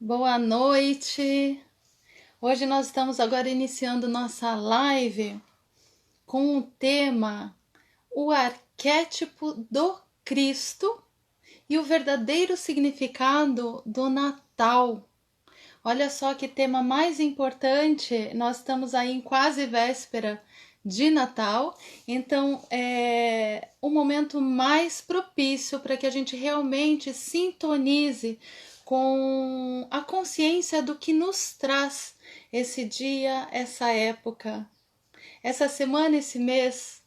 Boa noite! Hoje nós estamos agora iniciando nossa live com o tema O Arquétipo do Cristo e o verdadeiro significado do Natal. Olha só que tema mais importante, nós estamos aí em quase véspera de Natal, então é o momento mais propício para que a gente realmente sintonize com a consciência do que nos traz esse dia, essa época, essa semana, esse mês,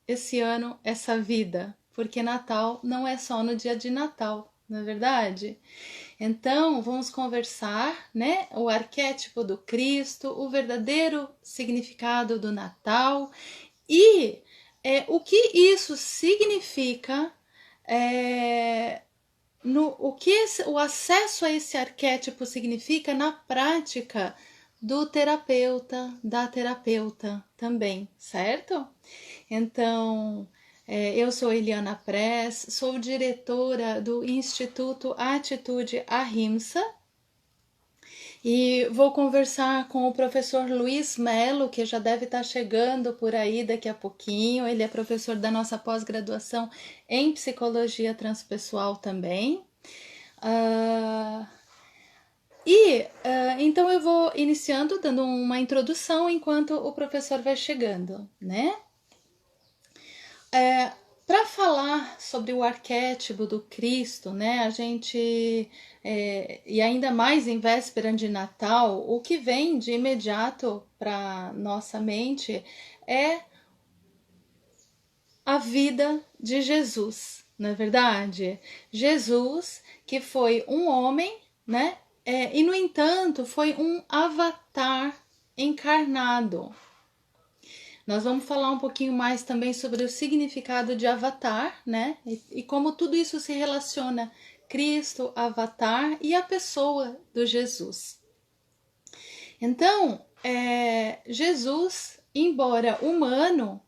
esse ano, essa vida, porque Natal não é só no dia de Natal, não é verdade? Então, vamos conversar, né? O arquétipo do Cristo, o verdadeiro significado do Natal e o que isso significa, o que o acesso a esse arquétipo significa na prática do terapeuta, da terapeuta também, certo? Então, eu sou Eliana Press, sou diretora do Instituto Atitude Ahimsa e vou conversar com o professor Luiz Melo, que já deve estar chegando por aí daqui a pouquinho. Ele é professor da nossa pós-graduação em Psicologia Transpessoal também. Então eu vou iniciando, dando uma introdução enquanto o professor vai chegando, né? Para falar sobre o arquétipo do Cristo, né, a gente, e ainda mais em véspera de Natal, o que vem de imediato para nossa mente é a vida de Jesus, não é verdade? Jesus, que foi um homem, né, e no entanto foi um avatar encarnado. Nós vamos falar um pouquinho mais também sobre o significado de avatar, né? E como tudo isso se relaciona Cristo, avatar e a pessoa do Jesus. Então, Jesus, embora humano,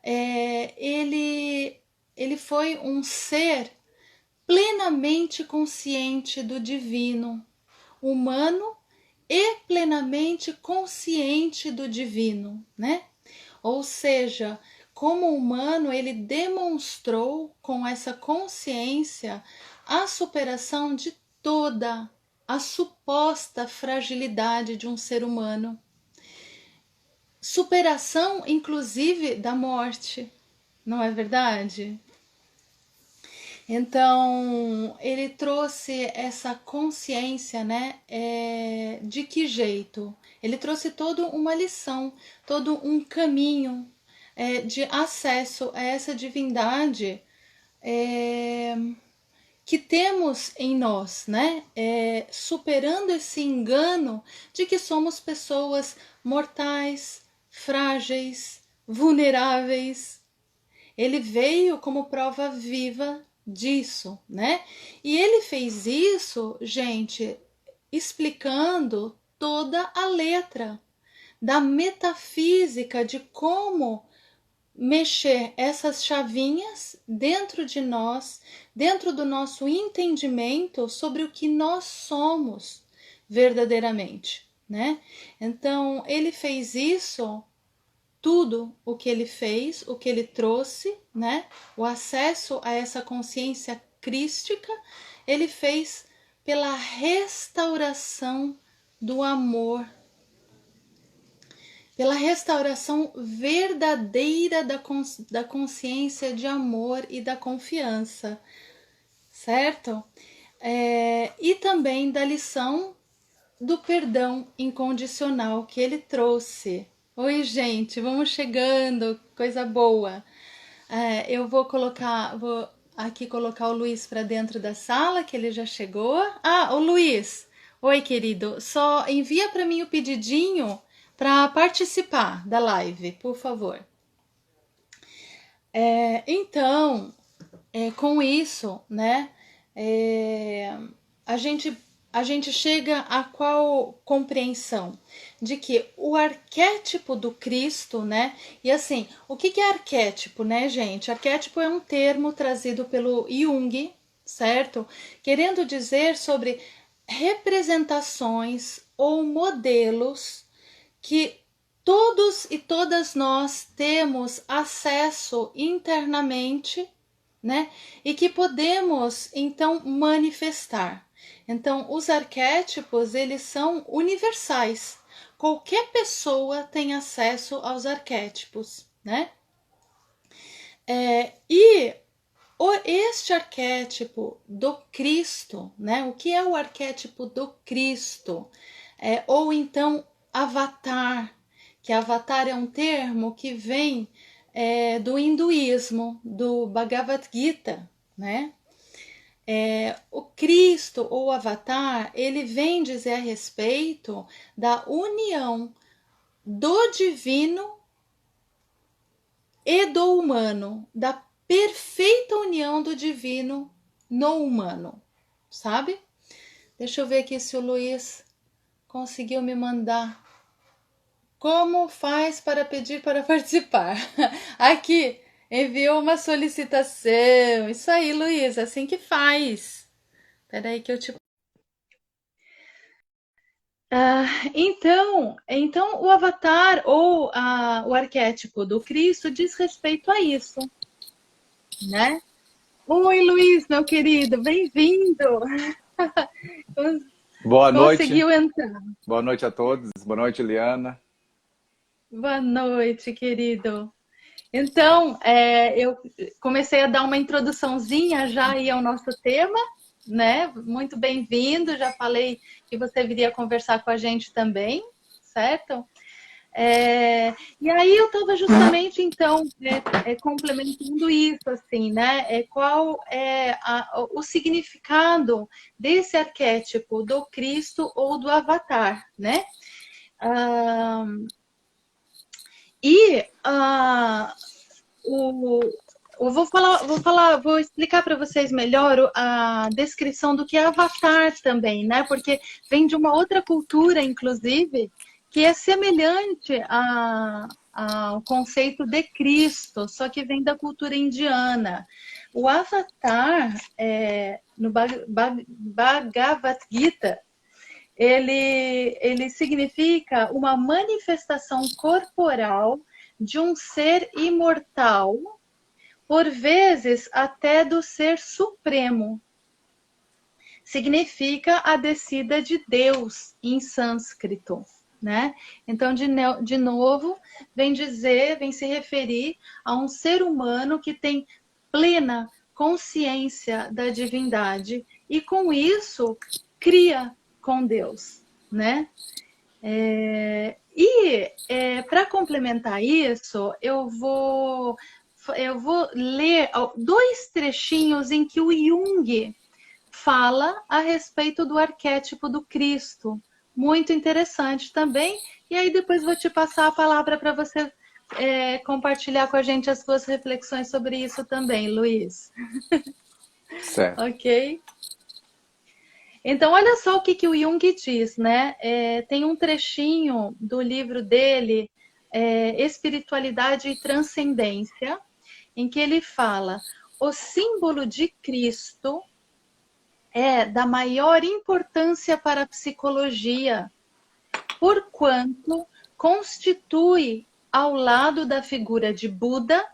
ele foi um ser plenamente consciente do divino, humano e plenamente consciente do divino, né? Ou seja, como humano, ele demonstrou com essa consciência a superação de toda a suposta fragilidade de um ser humano. Superação, inclusive, da morte, não é verdade? Então, ele trouxe essa consciência, né? De que jeito? Ele trouxe toda uma lição, todo um caminho de acesso a essa divindade que temos em nós, né? Superando esse engano de que somos pessoas mortais, frágeis, vulneráveis. Ele veio como prova viva disso, né? E ele fez isso, gente, explicando toda a letra da metafísica de como mexer essas chavinhas dentro de nós, dentro do nosso entendimento sobre o que nós somos verdadeiramente, né? Então, ele fez isso, tudo o que ele fez, o que ele trouxe, né? O acesso a essa consciência crística, ele fez pela restauração do amor, pela restauração verdadeira da consciência de amor e da confiança, certo? E também da lição do perdão incondicional que ele trouxe. Oi, gente, vamos chegando, coisa boa. Eu vou aqui colocar o Luiz para dentro da sala, que ele já chegou. O Luiz, oi, querido, só envia para mim o pedidinho para participar da live, por favor. Então, com isso, né, a gente chega a qual compreensão? De que o arquétipo do Cristo, né? E assim, o que é arquétipo, né, gente? Arquétipo é um termo trazido pelo Jung, certo? Querendo dizer sobre representações ou modelos que todos e todas nós temos acesso internamente, né? E que podemos então manifestar. Então, os arquétipos, eles são universais. Qualquer pessoa tem acesso aos arquétipos, né? E este arquétipo do Cristo, né? O que é o arquétipo do Cristo? Ou então Avatar, que Avatar é um termo que vem do hinduísmo, do Bhagavad Gita, né? O Cristo ou Avatar, ele vem dizer a respeito da união do divino e do humano, da perfeita união do divino no humano, sabe? Deixa eu ver aqui se o Luiz conseguiu me mandar. Como faz para pedir para participar? Aqui, enviou uma solicitação. Isso aí, Luiz, assim que faz. Espera aí que eu te... então o avatar ou o arquétipo do Cristo diz respeito a isso, né? Oi, Luiz, meu querido, bem-vindo. Boa noite, Conseguiu entrar. boa noite a todos, boa noite, Liana. Boa noite, querido. Então, eu comecei a dar uma introduçãozinha já aí ao nosso tema, né? Muito bem-vindo, já falei que você viria conversar com a gente também, certo? E aí eu estava justamente, então, complementando isso, assim, né? Qual é o significado desse arquétipo do Cristo ou do Avatar, né? Ah, e eu vou explicar para vocês melhor a descrição do que é Avatar também, né? Porque vem de uma outra cultura, inclusive, que é semelhante ao conceito de Cristo, só que vem da cultura indiana. O Avatar, no Bhagavad Gita, ele significa uma manifestação corporal de um ser imortal, por vezes até do ser supremo. Significa a descida de Deus em sânscrito, né? Então, de novo, vem se referir a um ser humano que tem plena consciência da divindade e com isso cria com Deus, né? Para complementar isso, eu vou ler dois trechinhos em que o Jung fala a respeito do arquétipo do Cristo. Muito interessante também. E aí depois vou te passar a palavra para você compartilhar com a gente as suas reflexões sobre isso também, Luiz. Certo. Ok? Então, olha só o que o Jung diz, né? Tem um trechinho do livro dele, Espiritualidade e Transcendência, em que ele fala: o símbolo de Cristo é da maior importância para a psicologia, porquanto constitui, ao lado da figura de Buda,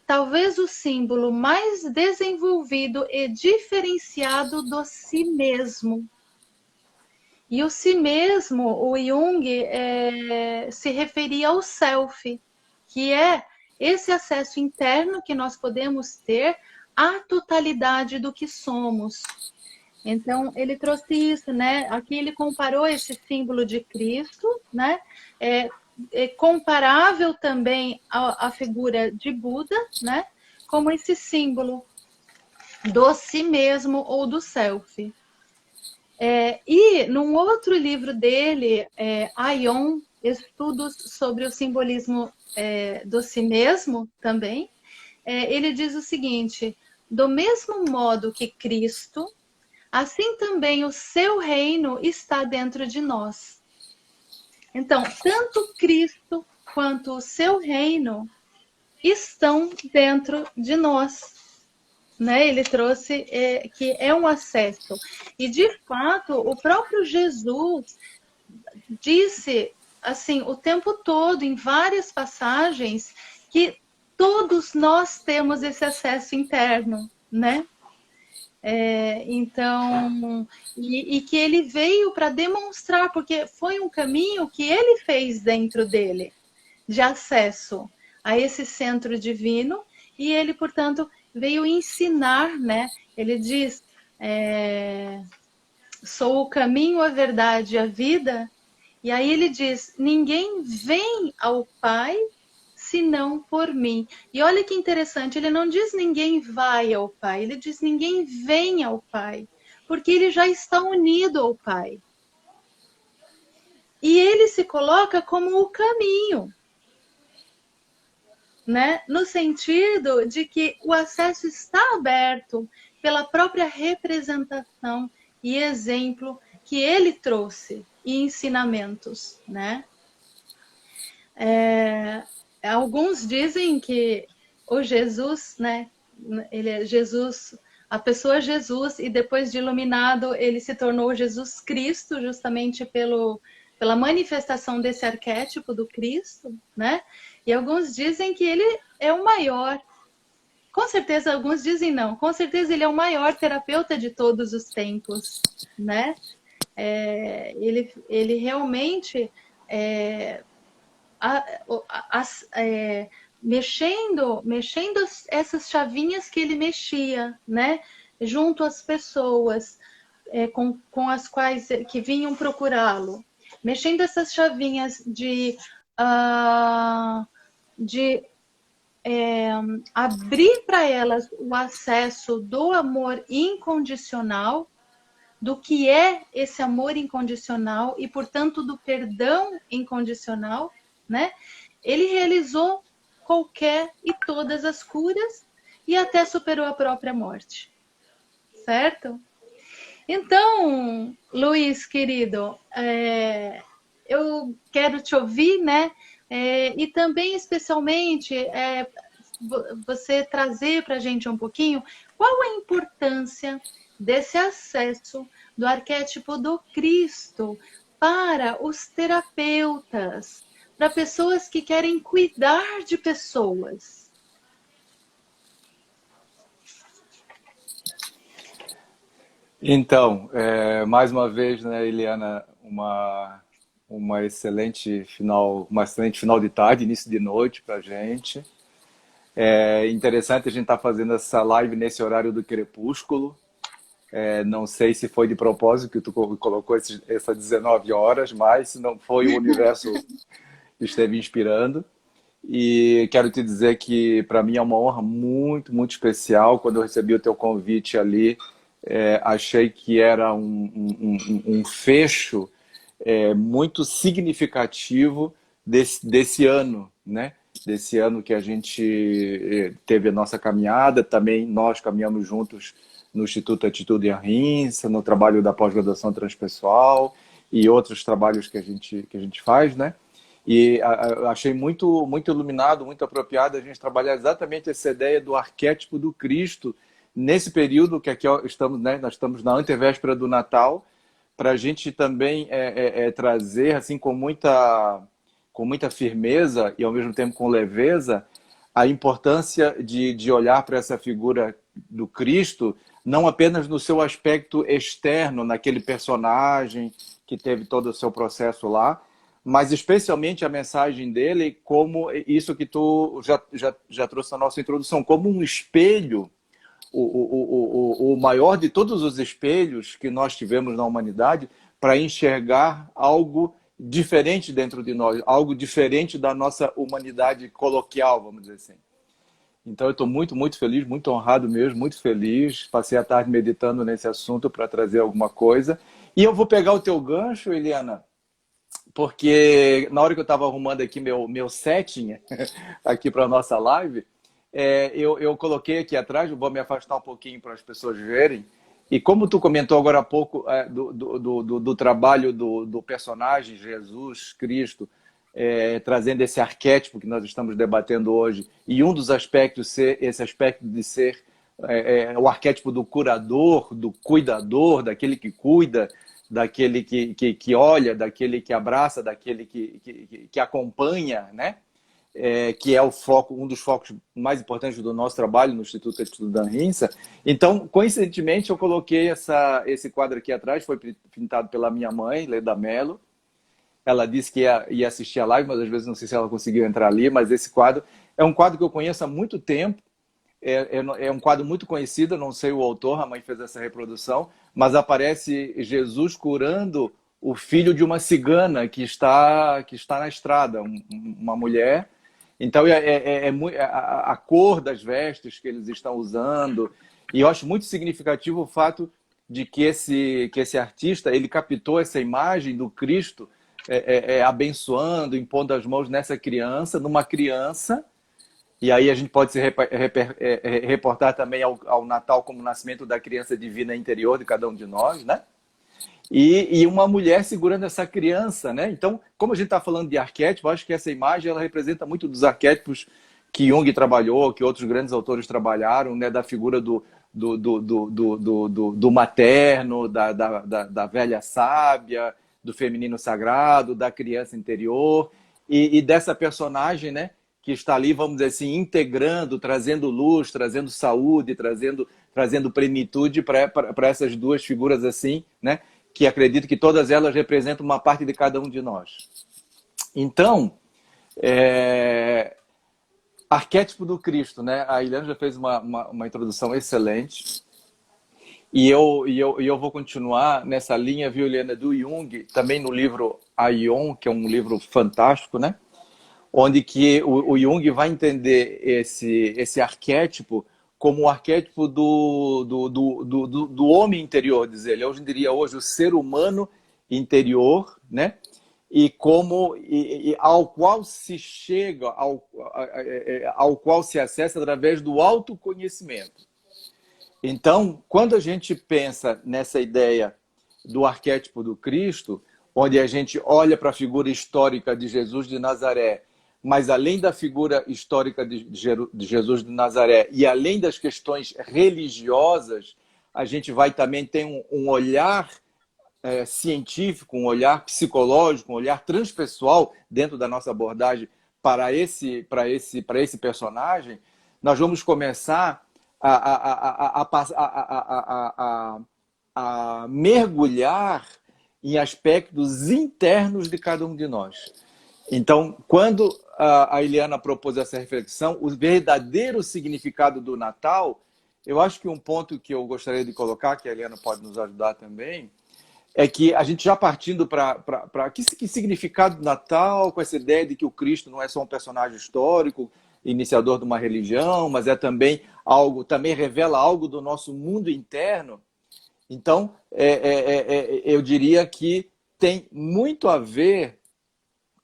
talvez o símbolo mais desenvolvido e diferenciado do si mesmo. E o si mesmo, o Jung se referia ao self, que é esse acesso interno que nós podemos ter à totalidade do que somos. Então, ele trouxe isso, né? Aqui ele comparou esse símbolo de Cristo, né? É comparável também à figura de Buda, né? Como esse símbolo do si mesmo ou do self. E num outro livro dele, Aion, Estudos sobre o Simbolismo do Si Mesmo, também, ele diz o seguinte: do mesmo modo que Cristo, assim também o seu reino está dentro de nós. Então, tanto Cristo quanto o seu reino estão dentro de nós, né? Ele trouxe que é um acesso. E, de fato, o próprio Jesus disse, assim, o tempo todo, em várias passagens, que todos nós temos esse acesso interno, né? Então, e que ele veio para demonstrar, porque foi um caminho que ele fez dentro dele, de acesso a esse centro divino, e ele, portanto, veio ensinar, né? Ele diz, sou o caminho, a verdade e a vida, e aí ele diz, ninguém vem ao Pai senão por mim. E olha que interessante, ele não diz ninguém vai ao Pai, ele diz ninguém vem ao Pai, porque ele já está unido ao Pai. E ele se coloca como o caminho, né? No sentido de que o acesso está aberto pela própria representação e exemplo que ele trouxe e ensinamentos, né? Alguns dizem que o Jesus, né? Ele é Jesus, a pessoa Jesus, e depois de iluminado ele se tornou Jesus Cristo, justamente pela manifestação desse arquétipo do Cristo, né? E alguns dizem que ele é o maior. Com certeza, alguns dizem não. Com certeza ele é o maior terapeuta de todos os tempos, né? Ele realmente mexendo essas chavinhas que ele mexia, né? Junto às pessoas com as quais que vinham procurá-lo, mexendo essas chavinhas de abrir para elas o acesso do amor incondicional, do que é esse amor incondicional e, portanto, do perdão incondicional, né? Ele realizou qualquer e todas as curas e até superou a própria morte, certo? Então, Luiz, querido, eu quero te ouvir, né? E também, especialmente, você trazer para a gente um pouquinho qual a importância desse acesso do arquétipo do Cristo para os terapeutas, para pessoas que querem cuidar de pessoas. Então, mais uma vez, né, Eliana, uma excelente final de tarde, início de noite para a gente. É interessante a gente estar fazendo essa live nesse horário do crepúsculo. Não sei se foi de propósito que tu colocou essas 19 horas, mas se não foi, o universo esteve inspirando. E quero te dizer que para mim é uma honra muito, muito especial. Quando eu recebi o teu convite ali, achei que era um fecho muito significativo desse ano, né? Desse ano que a gente teve a nossa caminhada, também nós caminhamos juntos no Instituto Atitude e Arrinça, no trabalho da pós-graduação transpessoal e outros trabalhos que a gente faz, né? E achei muito, muito iluminado, muito apropriado a gente trabalhar exatamente essa ideia do arquétipo do Cristo nesse período que aqui estamos, né? Nós estamos na antevéspera do Natal, para a gente também trazer assim com muita firmeza e ao mesmo tempo com leveza a importância de olhar para essa figura do Cristo não apenas no seu aspecto externo, naquele personagem que teve todo o seu processo lá, mas especialmente a mensagem dele como isso que tu já trouxe na nossa introdução, como um espelho, o maior de todos os espelhos que nós tivemos na humanidade para enxergar algo diferente dentro de nós, algo diferente da nossa humanidade coloquial, vamos dizer assim. Então eu estou muito, muito feliz, muito honrado mesmo, muito feliz. Passei a tarde meditando nesse assunto para trazer alguma coisa. E eu vou pegar o teu gancho, Eliana, porque na hora que eu estava arrumando aqui meu setting aqui para a nossa live, eu coloquei aqui atrás, vou me afastar um pouquinho para as pessoas verem. E como tu comentou agora há pouco do trabalho do personagem Jesus Cristo, trazendo esse arquétipo que nós estamos debatendo hoje, e um dos aspectos ser esse aspecto de ser o arquétipo do curador, do cuidador, daquele que cuida, daquele que olha, daquele que abraça, daquele que acompanha, né? Que é o foco, um dos focos mais importantes do nosso trabalho no Instituto Estudan Rinsa. Então, coincidentemente, eu coloquei esse quadro aqui atrás, foi pintado pela minha mãe, Leda Mello. Ela disse que ia assistir a live, mas às vezes não sei se ela conseguiu entrar ali, mas esse quadro é um quadro que eu conheço há muito tempo, é um quadro muito conhecido, não sei o autor, a mãe fez essa reprodução, mas aparece Jesus curando o filho de uma cigana que está na estrada, uma mulher. Então, a cor das vestes que eles estão usando. E eu acho muito significativo o fato de que esse artista ele captou essa imagem do Cristo abençoando, impondo as mãos nessa criança, numa criança. E aí a gente pode se reportar também ao Natal como o nascimento da criança divina interior de cada um de nós, né? E uma mulher segurando essa criança, né? Então, como a gente está falando de arquétipo, acho que essa imagem ela representa muito dos arquétipos que Jung trabalhou, que outros grandes autores trabalharam, né? Da figura do materno, da velha sábia, do feminino sagrado, da criança interior e dessa personagem, né? Que está ali, vamos dizer assim, integrando, trazendo luz, trazendo saúde, trazendo plenitude para essas duas figuras assim, né? Que acredito que todas elas representam uma parte de cada um de nós. Então, arquétipo do Cristo, né? A Eliana já fez uma introdução excelente. E eu vou continuar nessa linha, viu, Eliana, do Jung, também no livro Aion, que é um livro fantástico, né? Onde que o Jung vai entender esse arquétipo como o arquétipo do homem interior, diz ele. Eu diria hoje o ser humano interior, né? E ao qual se chega, ao qual se acessa através do autoconhecimento. Então, quando a gente pensa nessa ideia do arquétipo do Cristo, onde a gente olha para a figura histórica de Jesus de Nazaré, mas além da figura histórica de Jesus de Nazaré e além das questões religiosas, a gente vai também ter um olhar científico, um olhar psicológico, um olhar transpessoal dentro da nossa abordagem para esse personagem. Nós vamos começar a mergulhar em aspectos internos de cada um de nós. Então, quando a Eliana propôs essa reflexão, o verdadeiro significado do Natal, eu acho que um ponto que eu gostaria de colocar, que a Eliana pode nos ajudar também, é que a gente já partindo para que significado do Natal, com essa ideia de que o Cristo não é só um personagem histórico, iniciador de uma religião, mas também revela algo do nosso mundo interno. Então, eu diria que tem muito a ver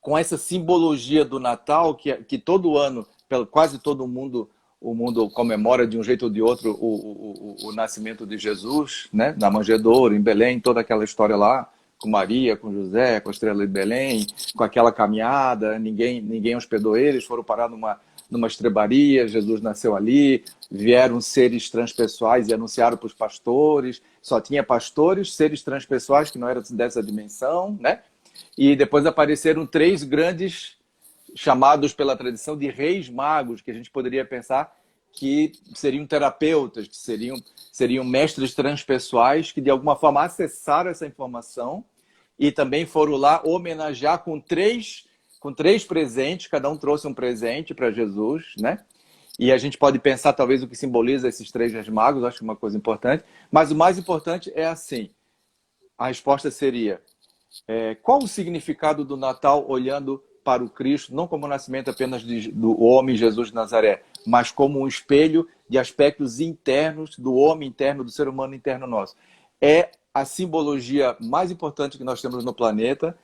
com essa simbologia do Natal, que todo ano, quase todo mundo, o mundo comemora de um jeito ou de outro o nascimento de Jesus, né? Na manjedoura, em Belém, toda aquela história lá, com Maria, com José, com a estrela de Belém, com aquela caminhada, ninguém hospedou eles, foram parar numa estrebaria, Jesus nasceu ali, vieram seres transpessoais e anunciaram para os pastores, só tinha pastores, seres transpessoais que não eram dessa dimensão, né? E depois apareceram 3 grandes, chamados pela tradição de reis magos, que a gente poderia pensar que seriam terapeutas, que seriam mestres transpessoais, que de alguma forma acessaram essa informação e também foram lá homenagear com três presentes, cada um trouxe um presente para Jesus, né? E a gente pode pensar talvez o que simboliza esses 3 reis magos, acho que é uma coisa importante, mas o mais importante é assim, a resposta seria: qual o significado do Natal olhando para o Cristo, não como o nascimento apenas do homem Jesus de Nazaré, mas como um espelho de aspectos internos do homem interno, do ser humano interno nosso? É a simbologia mais importante que nós temos no planeta,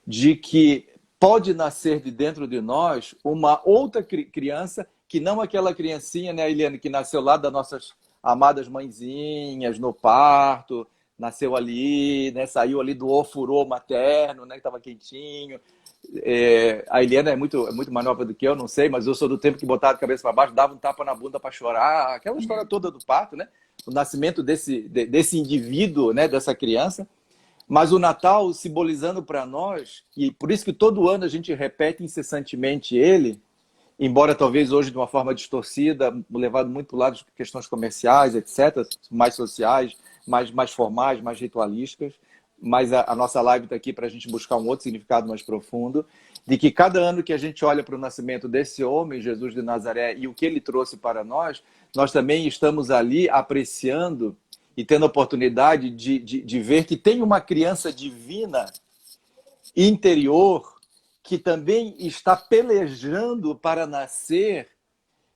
de que pode nascer de dentro de nós uma outra criança, que não aquela criancinha, né, Eliane, que nasceu lá das nossas amadas mãezinhas, no parto, nasceu ali, né, saiu ali do ofurô materno, né, que estava quentinho, A Eliana é muito mais nova do que eu, não sei, mas eu sou do tempo que botava a cabeça para baixo, dava um tapa na bunda para chorar, aquela história toda do parto, né? O nascimento desse indivíduo, né? Dessa criança. Mas o Natal simbolizando para nós, e por isso que todo ano a gente repete incessantemente ele, embora talvez hoje de uma forma distorcida, levado muito para o lado de questões comerciais, etc., mais sociais, mais formais, mais ritualísticas, mas a nossa live está aqui para a gente buscar um outro significado mais profundo, de que cada ano que a gente olha para o nascimento desse homem, Jesus de Nazaré, e o que ele trouxe para nós também estamos ali apreciando e tendo a oportunidade de ver que tem uma criança divina interior que também está pelejando para nascer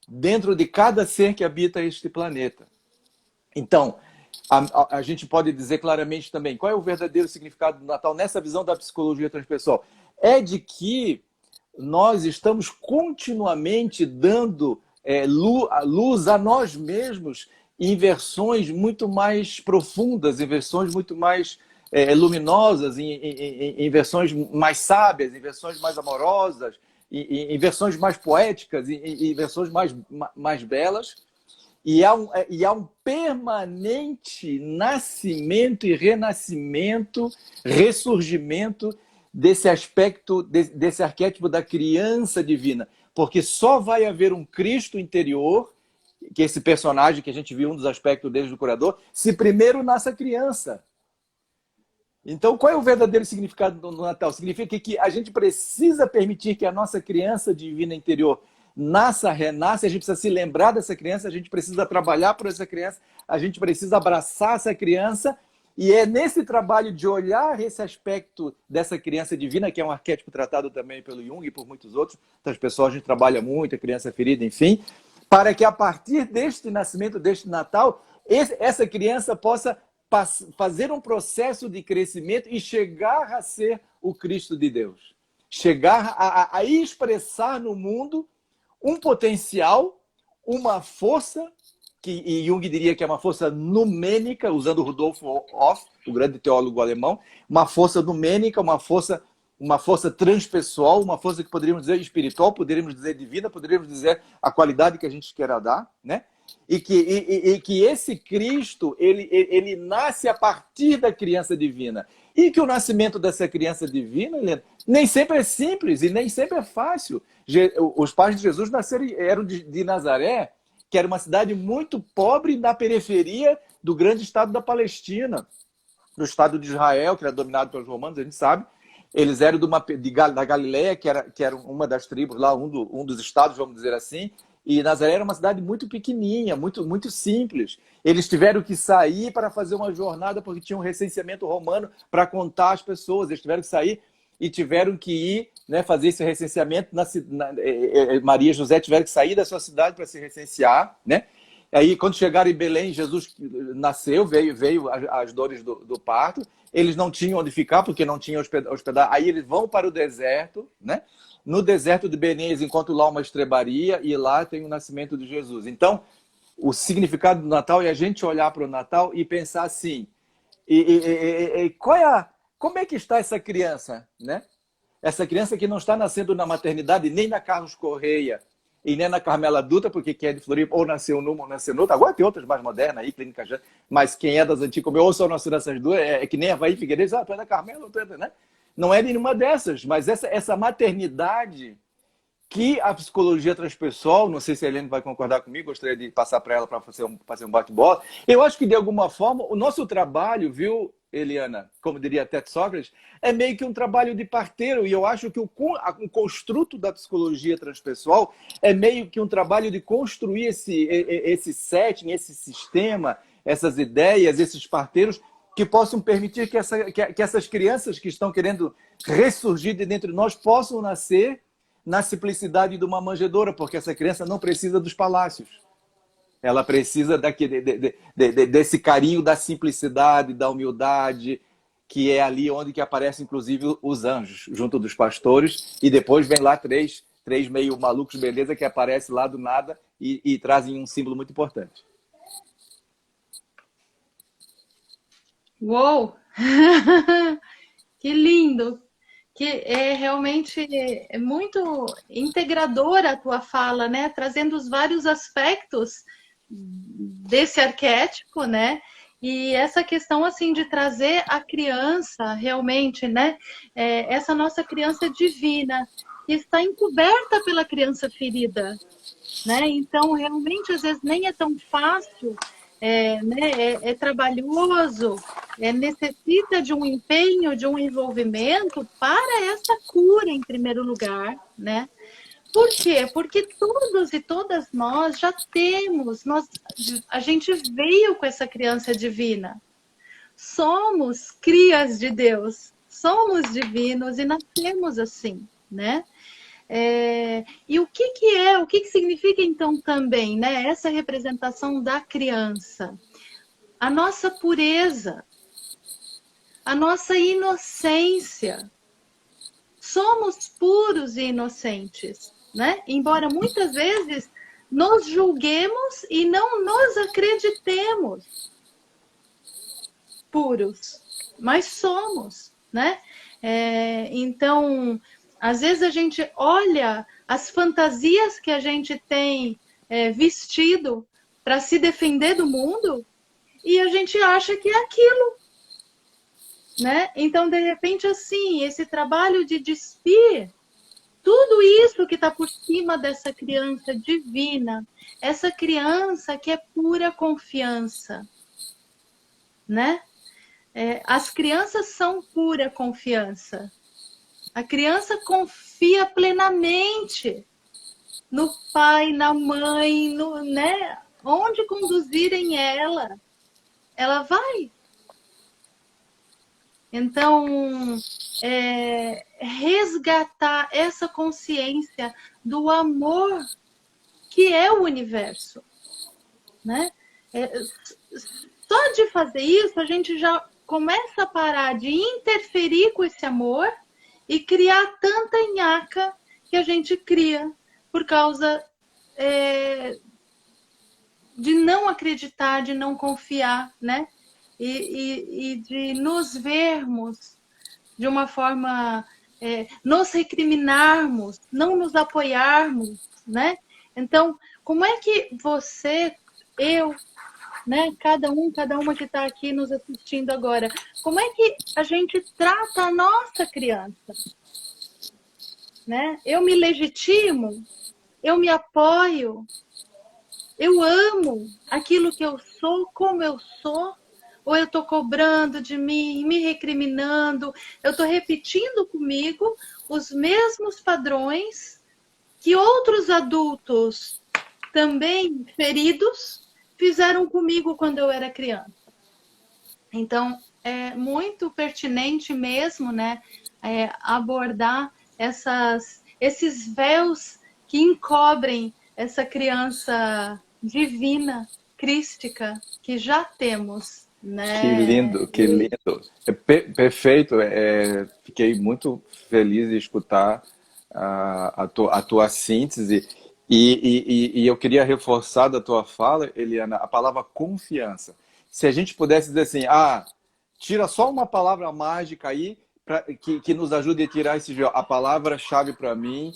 dentro de cada ser que habita este planeta. Então, a gente pode dizer claramente também qual é o verdadeiro significado do Natal nessa visão da psicologia transpessoal. É de que nós estamos continuamente dando luz a nós mesmos em versões muito mais profundas, em versões muito mais luminosas, em versões mais sábias, em versões mais amorosas, em versões mais poéticas, em versões mais belas. E há um permanente nascimento e renascimento, ressurgimento desse aspecto, desse arquétipo da criança divina. Porque só vai haver um Cristo interior, que esse personagem que a gente viu, um dos aspectos dele do curador, se primeiro nasce a criança. Então, qual é o verdadeiro significado do Natal? Significa que a gente precisa permitir que a nossa criança divina interior nasça, renasça, a gente precisa se lembrar dessa criança, a gente precisa trabalhar por essa criança, a gente precisa abraçar essa criança, e é nesse trabalho de olhar esse aspecto dessa criança divina, que é um arquétipo tratado também pelo Jung e por muitos outros, outras pessoas, a gente trabalha muito, a criança ferida, enfim, para que a partir deste nascimento, deste Natal, essa criança possa fazer um processo de crescimento e chegar a ser o Cristo de Deus. Chegar a expressar no mundo um potencial, uma força, que Jung diria que é uma força numênica, usando Rudolf Hoff, o grande teólogo alemão, uma força numênica, uma força transpessoal, uma força que poderíamos dizer espiritual, poderíamos dizer divina, poderíamos dizer a qualidade que a gente queira dar, né? E que esse Cristo, ele nasce a partir da criança divina. E que o nascimento dessa criança divina, Helena, nem sempre é simples e nem sempre é fácil. Os pais de Jesus eram de Nazaré, que era uma cidade muito pobre na periferia do grande estado da Palestina, do estado de Israel, que era dominado pelos romanos, a gente sabe. Eles eram da Galileia, que era uma das tribos lá, um dos estados, vamos dizer assim. E Nazaré era uma cidade muito pequenininha, muito simples. Eles tiveram que sair para fazer uma jornada porque tinha um recenseamento romano para contar as pessoas. Eles tiveram que sair e tiveram que ir, né, fazer esse recenseamento. Maria e José tiveram que sair da sua cidade para se recensear, né? Aí, quando chegaram em Belém, Jesus nasceu, veio as dores do parto. Eles não tinham onde ficar porque não tinham hospedar. Aí eles vão para o deserto, né? No deserto de Belém, eles encontram lá uma estrebaria e lá tem o nascimento de Jesus. Então, o significado do Natal é a gente olhar para o Natal e pensar assim, como é que está essa criança, né? Essa criança que não está nascendo na maternidade, nem na Carlos Correia, e nem na Carmela Dutra, porque quem é de Floripa ou nasceu numa ou nasceu noutra. Agora tem outras mais modernas aí, Clínica já, mas quem é das antigas, como eu só nasci nessas duas, é que nem a Vai Figueiredo, tu é da Carmela, tu é da, né? Não é nenhuma dessas, mas essa maternidade que a psicologia transpessoal, não sei se a Helene vai concordar comigo, gostaria de passar para ela para fazer um bate-bola. Eu acho que, de alguma forma, o nosso trabalho, viu, Eliana, como diria até Sócrates, é meio que um trabalho de parteiro, e eu acho que o construto da psicologia transpessoal é meio que um trabalho de construir esse setting, esse sistema, essas ideias, esses parteiros, que possam permitir que essas crianças que estão querendo ressurgir de dentro de nós possam nascer na simplicidade de uma manjedoura, porque essa criança não precisa dos palácios. Ela precisa desse carinho da simplicidade, da humildade, que é ali onde que aparecem, inclusive, os anjos, junto dos pastores, e depois vem lá três meio malucos, beleza, que aparecem lá do nada e trazem um símbolo muito importante. Uou! Que lindo! que é realmente muito integradora a tua fala, né? Trazendo os vários aspectos desse arquétipo, né? E essa questão assim de trazer a criança realmente, né? Essa nossa criança divina que está encoberta pela criança ferida, né? Então realmente às vezes nem é tão fácil, né? É trabalhoso, necessita de um empenho, de um envolvimento para essa cura em primeiro lugar, né? Por quê? Porque todos e todas nós já temos, a gente veio com essa criança divina. Somos crias de Deus, somos divinos e nascemos assim, né? E o que significa então também, né? Essa representação da criança, a nossa pureza, a nossa inocência. Somos puros e inocentes, né? Embora muitas vezes nos julguemos e não nos acreditemos puros, mas somos, né? Então, às vezes a gente olha as fantasias que a gente tem vestido para se defender do mundo e a gente acha que é aquilo, né? Então, de repente, assim, esse trabalho de despir tudo isso que está por cima dessa criança divina, essa criança que é pura confiança, né? As crianças são pura confiança. A criança confia plenamente no pai, na mãe, né? Onde conduzirem ela, ela vai. Então, resgatar essa consciência do amor que é o universo, né? Só de fazer isso, a gente já começa a parar de interferir com esse amor e criar tanta nhaca que a gente cria por causa de não acreditar, de não confiar, né? E de nos vermos de uma forma, nos recriminarmos, não nos apoiarmos, né? Então, como é que você, eu, né, cada uma que está aqui nos assistindo agora, como é que a gente trata a nossa criança? Né? Eu me legitimo, eu me apoio, eu amo aquilo que eu sou, como eu sou, ou eu estou cobrando de mim, me recriminando, eu estou repetindo comigo os mesmos padrões que outros adultos também feridos fizeram comigo quando eu era criança. Então, é muito pertinente mesmo, né, abordar esses véus que encobrem essa criança divina, crística, que já temos, Que né? lindo, que lindo. Perfeito. Fiquei muito feliz de escutar a tua síntese. E eu queria reforçar da tua fala, Eliana, a palavra confiança. Se a gente pudesse dizer assim, tira só uma palavra mágica aí que nos ajude a tirar esse véu. A palavra-chave para mim,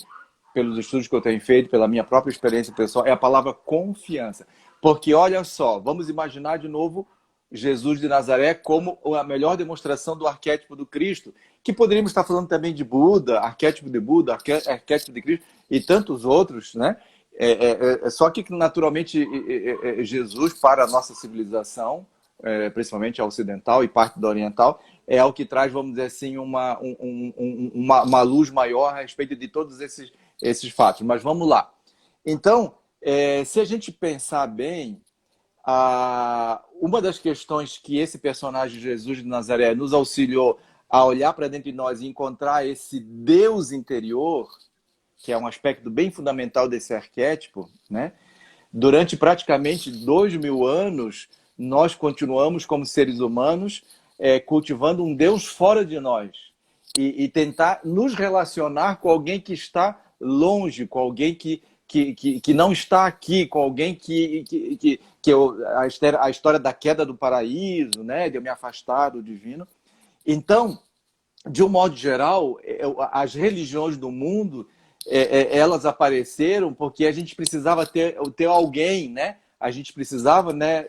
pelos estudos que eu tenho feito, pela minha própria experiência pessoal, é a palavra confiança. Porque olha só, vamos imaginar de novo Jesus de Nazaré como a melhor demonstração do arquétipo do Cristo, que poderíamos estar falando também de Buda, arquétipo de Cristo e tantos outros, né? Só que naturalmente Jesus para a nossa civilização, principalmente a ocidental e parte da oriental, é o que traz, vamos dizer assim, uma luz maior a respeito de todos esses fatos. Mas vamos lá. Então, se a gente pensar bem, uma das questões que esse personagem Jesus de Nazaré nos auxiliou a olhar para dentro de nós e encontrar esse Deus interior, que é um aspecto bem fundamental desse arquétipo, né? Durante praticamente 2000 anos, nós continuamos como seres humanos cultivando um Deus fora de nós e tentar nos relacionar com alguém que está longe, com alguém que não está aqui, com alguém a história da queda do paraíso, né, de eu me afastar do divino. Então, de um modo geral, as religiões do mundo, elas apareceram porque a gente precisava ter alguém, né? A gente precisava, né,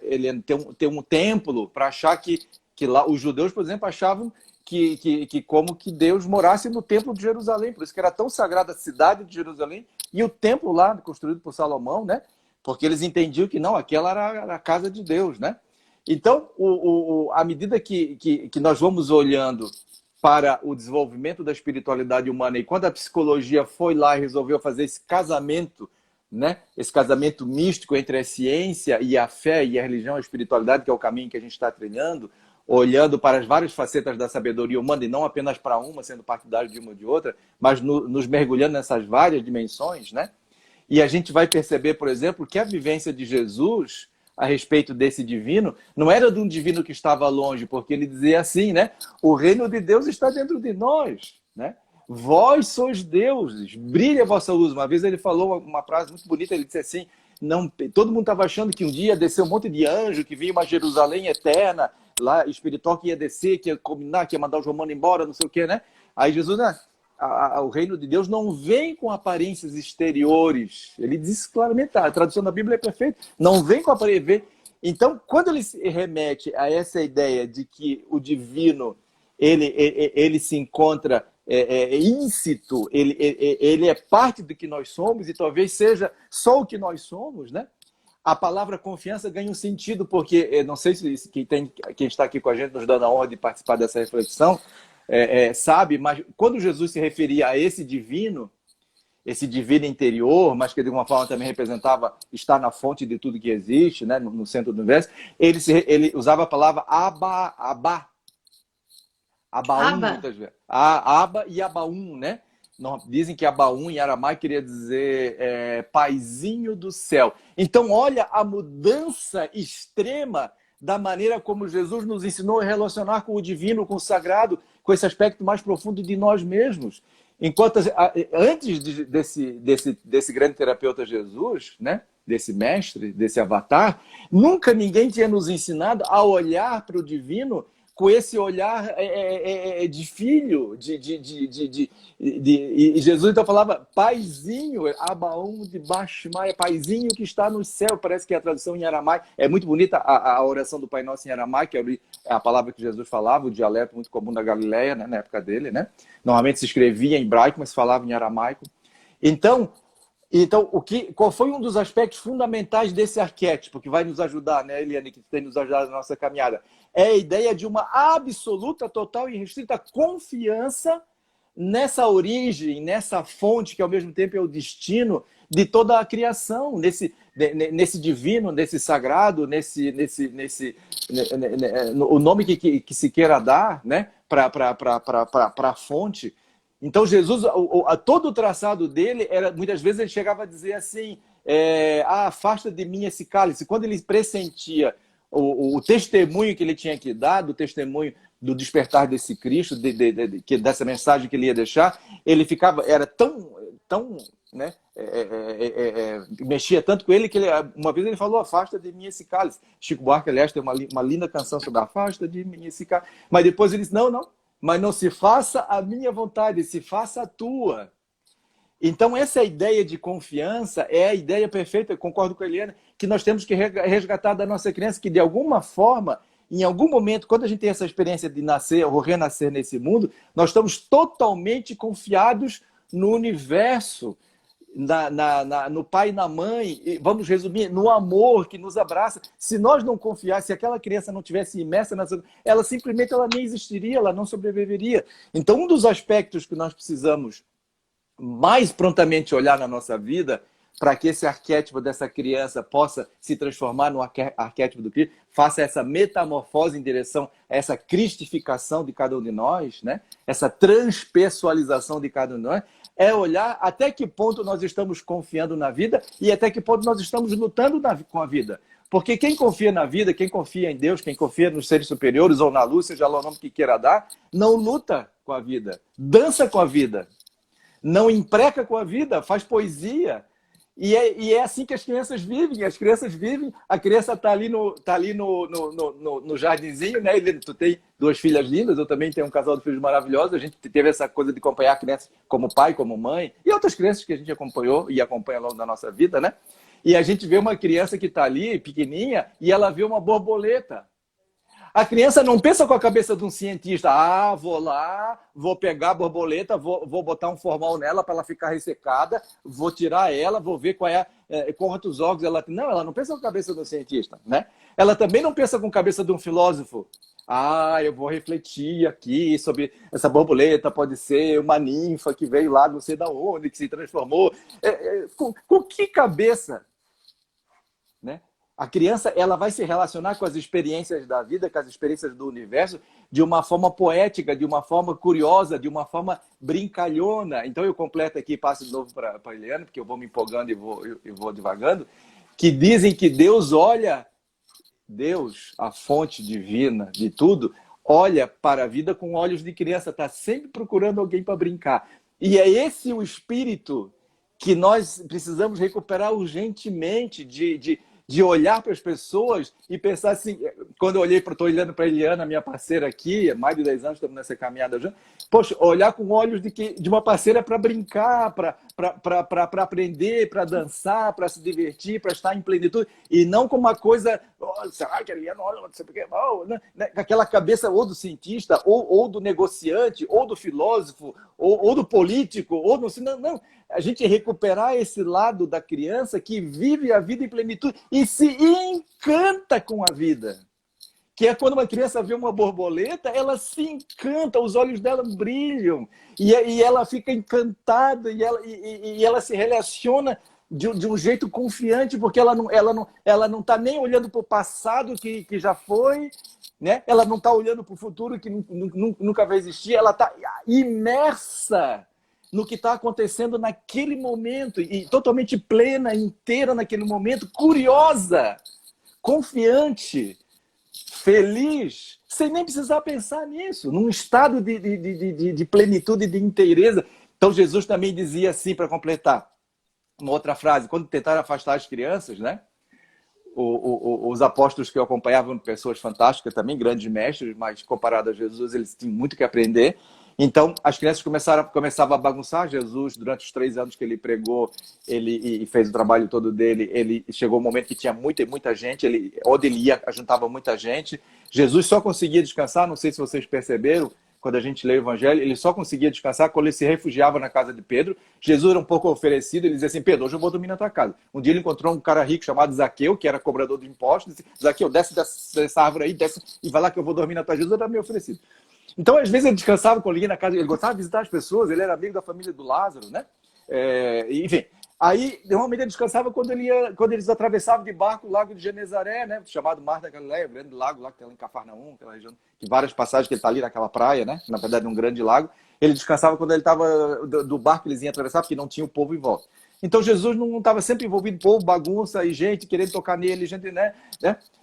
ter um templo para achar que lá os judeus, por exemplo, achavam que como que Deus morasse no templo de Jerusalém, por isso que era tão sagrada a cidade de Jerusalém e o templo lá construído por Salomão, né? Porque eles entendiam que não, aquela era a casa de Deus, né? Então, à medida que nós vamos olhando para o desenvolvimento da espiritualidade humana, e quando a psicologia foi lá e resolveu fazer esse casamento, né? Esse casamento místico entre a ciência e a fé e a religião, a espiritualidade, que é o caminho que a gente está trilhando, olhando para as várias facetas da sabedoria humana e não apenas para uma, sendo partidário de uma ou de outra, mas nos mergulhando nessas várias dimensões, né? E a gente vai perceber, por exemplo, que a vivência de Jesus a respeito desse divino não era de um divino que estava longe, porque ele dizia assim, né? O reino de Deus está dentro de nós, né? Vós sois deuses, brilha a vossa luz. Uma vez ele falou uma frase muito bonita, ele disse assim, não, todo mundo estava achando que um dia ia descer um monte de anjo, que vinha uma Jerusalém eterna, lá espiritual, que ia descer, que ia combinar, que ia mandar os romanos embora, não sei o quê, né? Aí Jesus, né? O reino de Deus não vem com aparências exteriores. Ele diz claramente, a tradução da Bíblia é perfeita, não vem com aparência. Então, quando ele se remete a essa ideia de que o divino ele se encontra íncito, ele é parte do que nós somos e talvez seja só o que nós somos, né? A palavra confiança ganha um sentido, porque não sei se quem está aqui com a gente nos dando a honra de participar dessa reflexão, sabe, mas quando Jesus se referia a esse divino interior, mas que de alguma forma também representava estar na fonte de tudo que existe, né, no centro do universo, ele usava a palavra Abá, Abaum, muitas vezes. Aba e Abaum, né? Dizem que Abaum em aramaico queria dizer paizinho do céu. Então, olha a mudança extrema da maneira como Jesus nos ensinou a relacionar com o divino, com o sagrado, com esse aspecto mais profundo de nós mesmos. Enquanto antes desse grande terapeuta Jesus, né? Desse mestre, desse avatar, nunca ninguém tinha nos ensinado a olhar para o divino com esse olhar de filho, e Jesus então falava paizinho, Abaum de Bashmaia, paizinho que está no céu, parece que é a tradução em aramaico, é muito bonita a oração do Pai Nosso em aramaico, que é a palavra que Jesus falava, o dialeto muito comum da Galileia, né, na época dele, né? Normalmente se escrevia em hebraico, mas se falava em aramaico. Então qual foi um dos aspectos fundamentais desse arquétipo que vai nos ajudar, né, Eliane, que tem nos ajudado na nossa caminhada? É a ideia de uma absoluta, total e restrita confiança nessa origem, nessa fonte, que ao mesmo tempo é o destino de toda a criação, nesse divino, nesse sagrado, o nome que se queira dar, né, para a fonte. Então, Jesus, todo o traçado dele, muitas vezes ele chegava a dizer assim, afasta de mim esse cálice. Quando ele pressentia o testemunho que ele tinha que dar, do testemunho do despertar desse Cristo, dessa mensagem que ele ia deixar, ele era tão né, mexia tanto com ele que uma vez ele falou, afasta de mim esse cálice. Chico Buarque, aliás, tem uma linda canção sobre afasta de mim esse cálice. Mas depois ele disse, não, mas não se faça a minha vontade, se faça a tua. Então, essa ideia de confiança é a ideia perfeita, eu concordo com a Eliana, que nós temos que resgatar da nossa criança, que de alguma forma, em algum momento, quando a gente tem essa experiência de nascer ou renascer nesse mundo, nós estamos totalmente confiados no universo, no pai e na mãe, e vamos resumir, no amor que nos abraça. Se nós não confiássemos, se aquela criança não tivesse imersa nessa, ela simplesmente nem existiria, ela não sobreviveria. Então, um dos aspectos que nós precisamos mais prontamente olhar na nossa vida, para que esse arquétipo dessa criança possa se transformar no arquétipo do Cristo, faça essa metamorfose em direção a essa cristificação de cada um de nós, né? Essa transpessoalização de cada um de nós, é olhar até que ponto nós estamos confiando na vida e até que ponto nós estamos lutando com a vida. Porque quem confia na vida, quem confia em Deus, quem confia nos seres superiores ou na luz, seja lá o nome que queira dar, não luta com a vida, dança com a vida, não impreca com a vida, faz poesia. E é assim que as crianças vivem. As crianças vivem, a criança está ali, no jardinzinho, né? Tu tem duas filhas lindas, eu também tenho um casal de filhos maravilhosos. A gente teve essa coisa de acompanhar a criança como pai, como mãe, e outras crianças que a gente acompanhou e acompanha ao longo da nossa vida, né? E a gente vê uma criança que está ali, pequenininha, e ela vê uma borboleta. A criança não pensa com a cabeça de um cientista. Ah, vou lá, vou pegar a borboleta, vou botar um formal nela para ela ficar ressecada, vou tirar ela, vou ver quantos órgãos ela tem. Não, ela não pensa com a cabeça de um cientista, né? Ela também não pensa com a cabeça de um filósofo. Ah, eu vou refletir aqui sobre essa borboleta, pode ser uma ninfa que veio lá não sei da onde, que se transformou. Com que cabeça? Né? A criança ela vai se relacionar com as experiências da vida, com as experiências do universo, de uma forma poética, de uma forma curiosa, de uma forma brincalhona. Então eu completo aqui, passo de novo para a Eliana, porque eu vou me empolgando e vou divagando, que dizem que Deus olha, Deus, a fonte divina de tudo, olha para a vida com olhos de criança, está sempre procurando alguém para brincar. E é esse o espírito que nós precisamos recuperar urgentemente, de olhar para as pessoas e pensar assim, quando eu estou olhando para a Eliana, minha parceira aqui, há mais de 10 anos estamos nessa caminhada junto, poxa, olhar com olhos de uma parceira para brincar, para aprender, para dançar, para se divertir, para estar em plenitude, e não como uma coisa, oh, será que a Eliana olha, não sei porque, oh, né? Aquela cabeça ou do cientista, ou do negociante, ou do filósofo, ou do político, ou não, a gente recuperar esse lado da criança que vive a vida em plenitude e se encanta com a vida. Que é quando uma criança vê uma borboleta, ela se encanta, os olhos dela brilham, e ela fica encantada, e ela se relaciona de um jeito confiante, porque ela não está nem olhando para o passado que já foi, né? Ela não está olhando para o futuro que nunca vai existir, ela está imersa no que está acontecendo naquele momento, e totalmente plena, inteira naquele momento, curiosa, confiante, feliz, sem nem precisar pensar nisso, num estado de plenitude e de inteireza. Então Jesus também dizia assim, para completar, uma outra frase, quando tentaram afastar as crianças, né? Os apóstolos que eu acompanhavam, pessoas fantásticas também, grandes mestres, mas comparado a Jesus, eles tinham muito que aprender. Então, as crianças começavam a bagunçar. Jesus, durante os 3 anos que ele pregou e fez o trabalho todo dele, ele chegou um momento que tinha muita gente, onde ele ia, juntava muita gente. Jesus só conseguia descansar, não sei se vocês perceberam, quando a gente lê o Evangelho, ele só conseguia descansar quando ele se refugiava na casa de Pedro. Jesus era um pouco oferecido, ele dizia assim, Pedro, hoje eu vou dormir na tua casa. Um dia ele encontrou um cara rico chamado Zaqueu, que era cobrador de impostos, disse, Zaqueu, desce dessa árvore aí, desce e vai lá que eu vou dormir na tua casa. Jesus era meio oferecido. Então, às vezes, ele descansava com alguém na casa, ele gostava de visitar as pessoas, ele era amigo da família do Lázaro, né? Enfim, aí, normalmente, ele descansava quando eles atravessavam de barco o lago de Genezaré, né? Chamado Mar da Galileia, o grande lago lá que tem lá em Cafarnaum, aquela região, tem várias passagens que ele está ali naquela praia, né? Na verdade, um grande lago. Ele descansava quando ele estava do barco que eles iam atravessar, porque não tinha o povo em volta. Então, Jesus não estava sempre envolvido, povo, bagunça e gente querendo tocar nele, gente, né?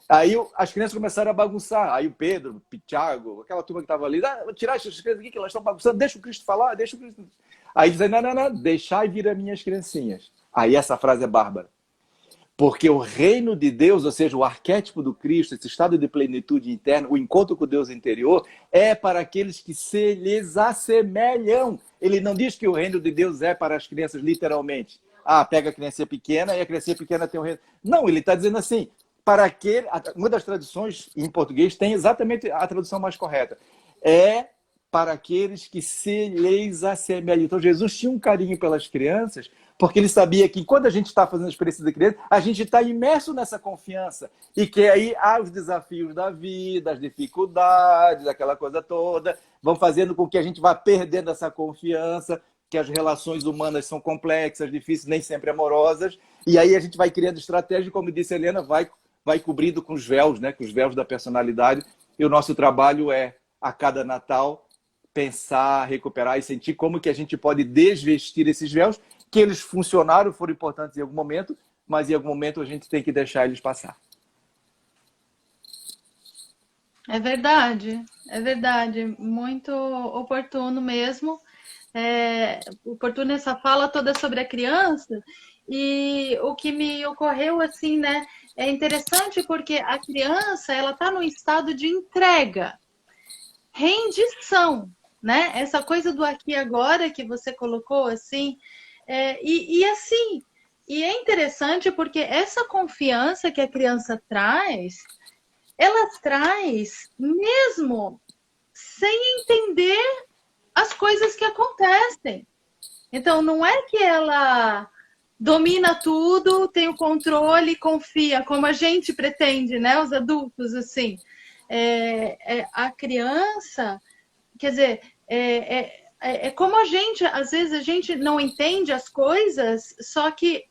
Aí as crianças começaram a bagunçar. Aí o Pedro, o Tiago, aquela turma que estava ali, tirar essas crianças aqui que elas estão bagunçando, deixa o Cristo falar, deixa o Cristo. Aí dizem, não, deixai vir as minhas criancinhas. Aí essa frase é bárbara. Porque o reino de Deus, ou seja, o arquétipo do Cristo, esse estado de plenitude interna, o encontro com Deus interior, é para aqueles que se lhes assemelham. Ele não diz que o reino de Deus é para as crianças literalmente. Ah, pega a criança pequena e a criança pequena tem o reino. Não, ele está dizendo assim, para aquele... Uma das traduções em português tem exatamente a tradução mais correta. É para aqueles que se lhes assemelham. Então, Jesus tinha um carinho pelas crianças, porque ele sabia que quando a gente está fazendo a experiência de criança, a gente está imerso nessa confiança. E que aí há os desafios da vida, as dificuldades, aquela coisa toda, vão fazendo com que a gente vá perdendo essa confiança, que as relações humanas são complexas, difíceis, nem sempre amorosas. E aí a gente vai criando estratégia, como disse a Helena, vai cobrindo com os véus, né? Com os véus da personalidade. E o nosso trabalho é, a cada Natal, pensar, recuperar e sentir como que a gente pode desvestir esses véus, que eles funcionaram, foram importantes em algum momento, mas em algum momento a gente tem que deixar eles passar. É verdade, muito oportuno mesmo. por tu nessa fala toda sobre a criança, e o que me ocorreu assim, né? É interessante porque a criança ela está no estado de entrega, rendição, né? Essa coisa do aqui e agora que você colocou assim, assim, e é interessante porque essa confiança que a criança traz, ela traz mesmo sem entender as coisas que acontecem. Então, não é que ela domina tudo, tem o controle, confia, como a gente pretende, né? Os adultos, assim. A criança, quer dizer, é como a gente, às vezes a gente não entende as coisas, só que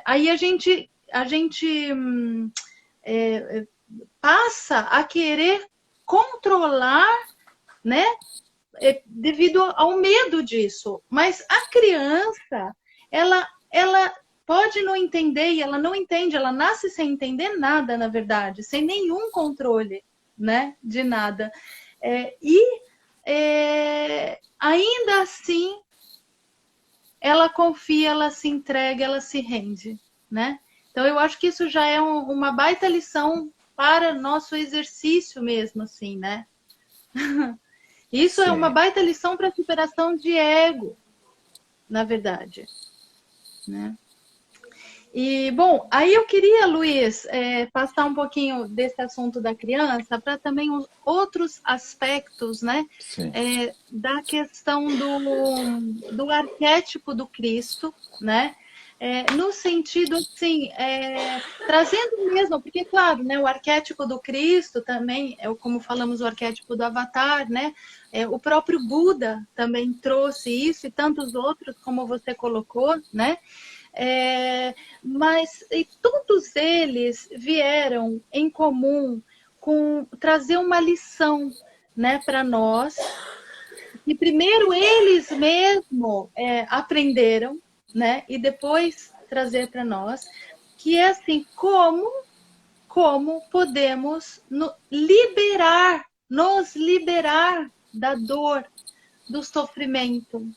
aí a gente passa a querer controlar, né? Devido ao medo disso. Mas a criança, ela pode não entender e ela não entende, ela nasce sem entender nada, na verdade, sem nenhum controle, né, de nada. Ainda assim, ela confia, ela se entrega, ela se rende, né? Então, eu acho que isso já é uma baita lição para nosso exercício mesmo, assim, né? Isso é uma Sim. baita lição para superação de ego, na verdade, né? E, bom, aí eu queria, Luiz, passar um pouquinho desse assunto da criança para também os outros aspectos, né? Sim. Da questão do arquétipo do Cristo, né? No sentido, assim, trazendo mesmo, porque, claro, né, o arquétipo do Cristo também, como falamos, o arquétipo do Avatar, né? O próprio Buda também trouxe isso e tantos outros, como você colocou, né? Mas todos eles vieram em comum com trazer uma lição, né, para nós. E primeiro eles mesmos aprenderam, né, e depois trazer para nós, que é assim, como podemos nos liberar da dor, do sofrimento,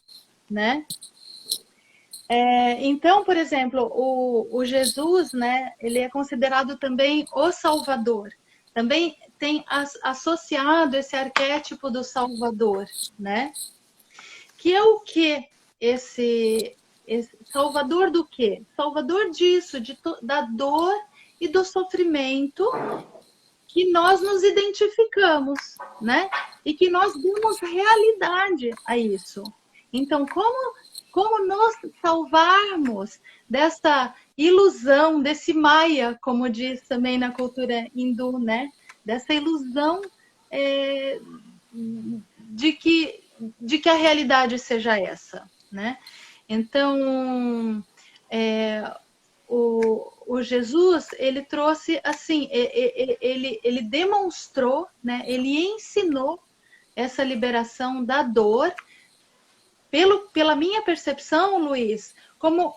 né? Então, por exemplo, o Jesus, né, ele é considerado também o Salvador. Também tem associado esse arquétipo do Salvador, né? Que é o que esse Salvador do quê? Salvador disso, da dor e do sofrimento que nós nos identificamos, né? E que nós damos realidade a isso. Então, como nos salvarmos dessa ilusão, desse Maya, como diz também na cultura hindu, né? Dessa ilusão de que a realidade seja essa, né? Então, o Jesus, ele trouxe assim, ele demonstrou, né? Ele ensinou essa liberação da dor, pela minha percepção, Luiz, como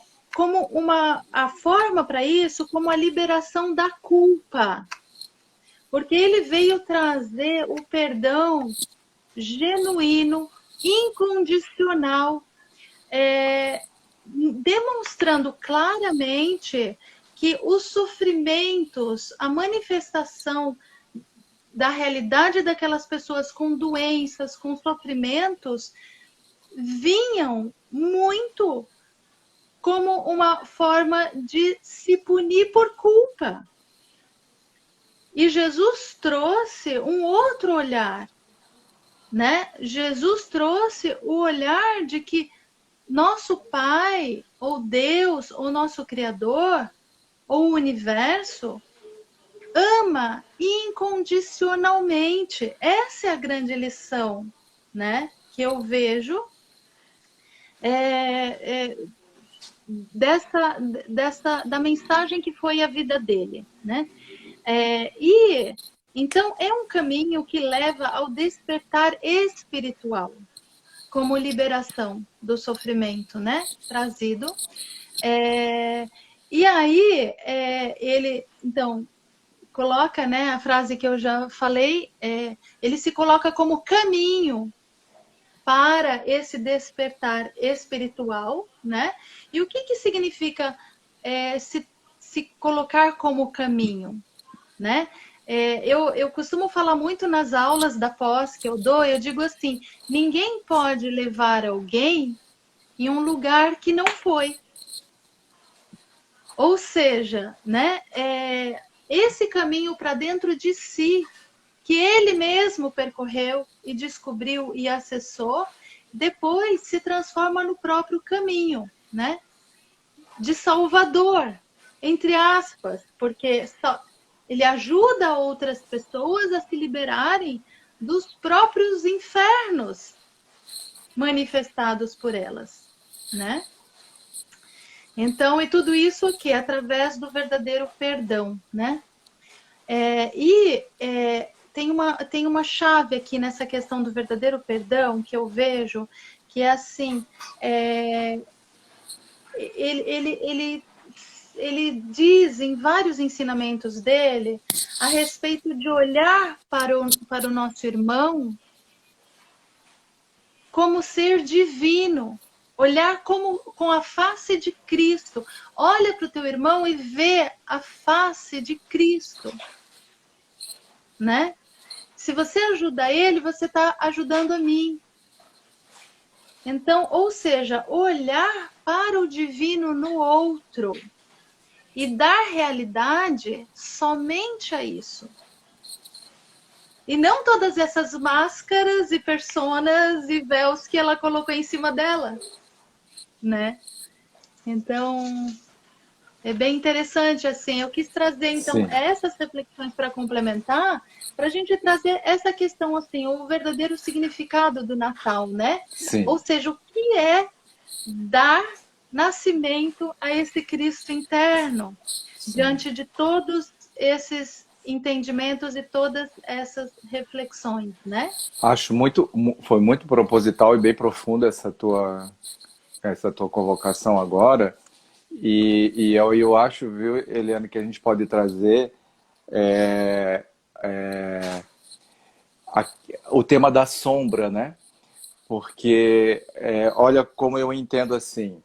a forma para isso, como a liberação da culpa. Porque ele veio trazer o perdão genuíno, incondicional, demonstrando claramente que os sofrimentos, a manifestação da realidade daquelas pessoas com doenças, com sofrimentos, vinham muito como uma forma de se punir por culpa. E Jesus trouxe um outro olhar, né? Jesus trouxe o olhar de que nosso Pai, ou Deus, ou nosso Criador, ou o universo, ama incondicionalmente. Essa é a grande lição, né? Que eu vejo da mensagem que foi a vida dele, né? E então é um caminho que leva ao despertar espiritual, como liberação do sofrimento, né? Trazido. E aí ele, então, coloca, né, a frase que eu já falei, ele se coloca como caminho para esse despertar espiritual, né? E o que significa se colocar como caminho, né? Eu costumo falar muito nas aulas da pós que eu dou, eu digo assim, ninguém pode levar alguém em um lugar que não foi. Ou seja, né, esse caminho para dentro de si, que ele mesmo percorreu e descobriu e acessou, depois se transforma no próprio caminho, né? De Salvador, entre aspas, porque ele ajuda outras pessoas a se liberarem dos próprios infernos manifestados por elas, né? Então, e tudo isso aqui através do verdadeiro perdão, né? Tem uma chave aqui nessa questão do verdadeiro perdão que eu vejo, que é assim, ele diz em vários ensinamentos dele a respeito de olhar para o nosso irmão como ser divino, olhar com a face de Cristo. Olha para o teu irmão e vê a face de Cristo, né? Se você ajuda ele, você está ajudando a mim. Então, ou seja, olhar para o divino no outro e dar realidade somente a isso. E não todas essas máscaras e personas e véus que ela colocou em cima dela, né? Então, é bem interessante, assim. Eu quis trazer, então, Sim, essas reflexões para complementar, para a gente trazer essa questão, assim, o verdadeiro significado do Natal, né? sim. Ou seja, o que é dar nascimento a esse Cristo interno, diante de todos esses entendimentos e todas essas reflexões, né? Acho foi muito proposital e bem profunda essa tua colocação agora. Eu acho, viu, Eliane, que a gente pode trazer é, é, a- o tema da sombra, né? Porque olha como eu entendo assim,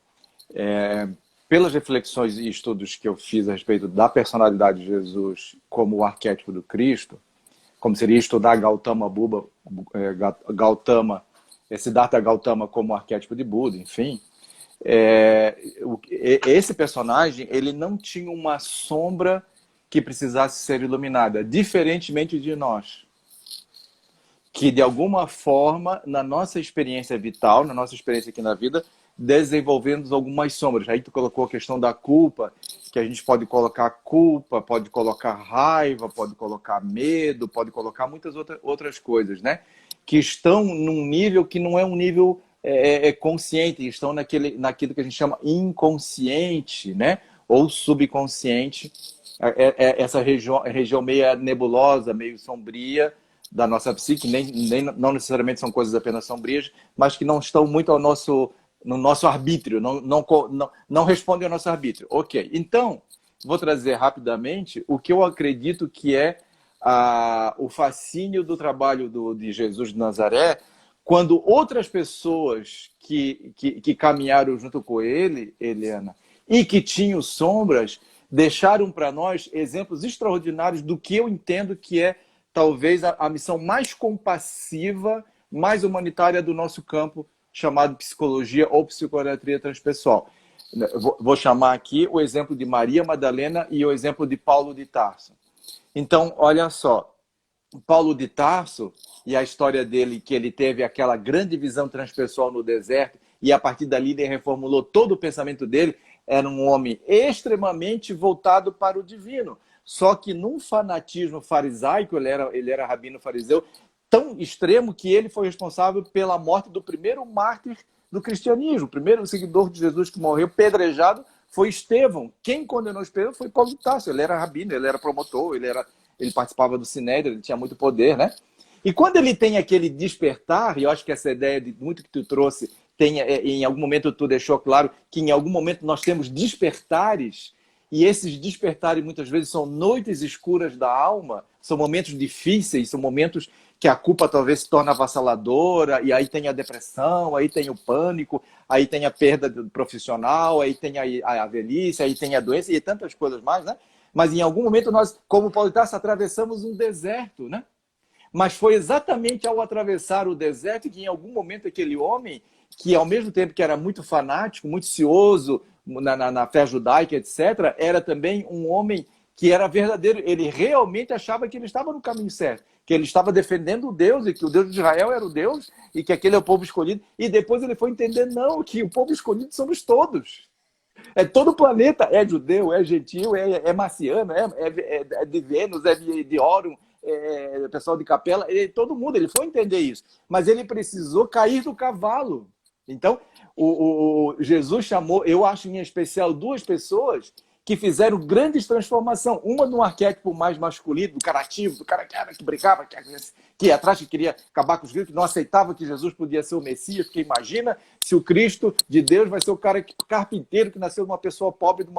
pelas reflexões e estudos que eu fiz a respeito da personalidade de Jesus como o arquétipo do Cristo, como seria estudar Gautama, Siddhartha Gautama como arquétipo de Buda, enfim. Esse personagem ele não tinha uma sombra que precisasse ser iluminada, diferentemente de nós, que de alguma forma, na nossa experiência vital, na nossa experiência aqui na vida, desenvolvemos algumas sombras. Aí tu colocou a questão da culpa, que a gente pode colocar culpa, pode colocar raiva, pode colocar medo, pode colocar muitas outras coisas, né? Que estão num nível que não é um nível consciente, estão naquilo que a gente chama inconsciente, né? Ou subconsciente. Essa região meio nebulosa, meio sombria, da nossa psique, não necessariamente são coisas apenas sombrias, mas que não estão muito no nosso arbítrio, não respondem ao nosso arbítrio. Ok, então, vou trazer rapidamente o que eu acredito que é o fascínio do trabalho de Jesus de Nazaré, quando outras pessoas que caminharam junto com ele, Eliana, e que tinham sombras, deixaram para nós exemplos extraordinários do que eu entendo que é talvez a missão mais compassiva, mais humanitária do nosso campo, chamado psicologia ou psicometria transpessoal. Vou chamar aqui o exemplo de Maria Madalena e o exemplo de Paulo de Tarso. Então, olha só, Paulo de Tarso e a história dele, que ele teve aquela grande visão transpessoal no deserto e a partir dali ele reformulou todo o pensamento dele, era um homem extremamente voltado para o divino. Só que num fanatismo farisaico, ele era rabino fariseu, tão extremo que ele foi responsável pela morte do primeiro mártir do cristianismo. O primeiro seguidor de Jesus que morreu pedrejado foi Estevão. Quem condenou Estevão foi Paulo de Tarso. Ele era rabino, ele era promotor, ele participava do Sinédrio, ele tinha muito poder, né? E quando ele tem aquele despertar, e eu acho que essa ideia de muito que tu trouxe, em algum momento tu deixou claro que em algum momento nós temos despertares, e esses despertares muitas vezes são noites escuras da alma, são momentos difíceis, são momentos que a culpa talvez se torna avassaladora, e aí tem a depressão, aí tem o pânico, aí tem a perda profissional, aí tem a velhice, aí tem a doença e tantas coisas mais, né? Mas em algum momento nós, como Paulo de Tarso, atravessamos um deserto, né? Mas foi exatamente ao atravessar o deserto que em algum momento aquele homem, que ao mesmo tempo que era muito fanático, muito cioso na fé judaica, etc., era também um homem que era verdadeiro. Ele realmente achava que ele estava no caminho certo, que ele estava defendendo o Deus, e que o Deus de Israel era o Deus, e que aquele é o povo escolhido. E depois ele foi entender, não, que o povo escolhido somos todos. É todo o planeta, é judeu, é gentil, é marciano, é de Vênus, é de Órion, pessoal de Capela, todo mundo, ele foi entender isso. Mas ele precisou cair do cavalo. Então, Jesus chamou, eu acho em especial, duas pessoas que fizeram grandes transformações. Uma no arquétipo mais masculino, do cara ativo, do cara que brincava, que ia atrás, que queria acabar com os gregos, que não aceitava que Jesus podia ser o Messias, porque imagina se o Cristo de Deus vai ser o cara carpinteiro que nasceu de uma pessoa pobre, de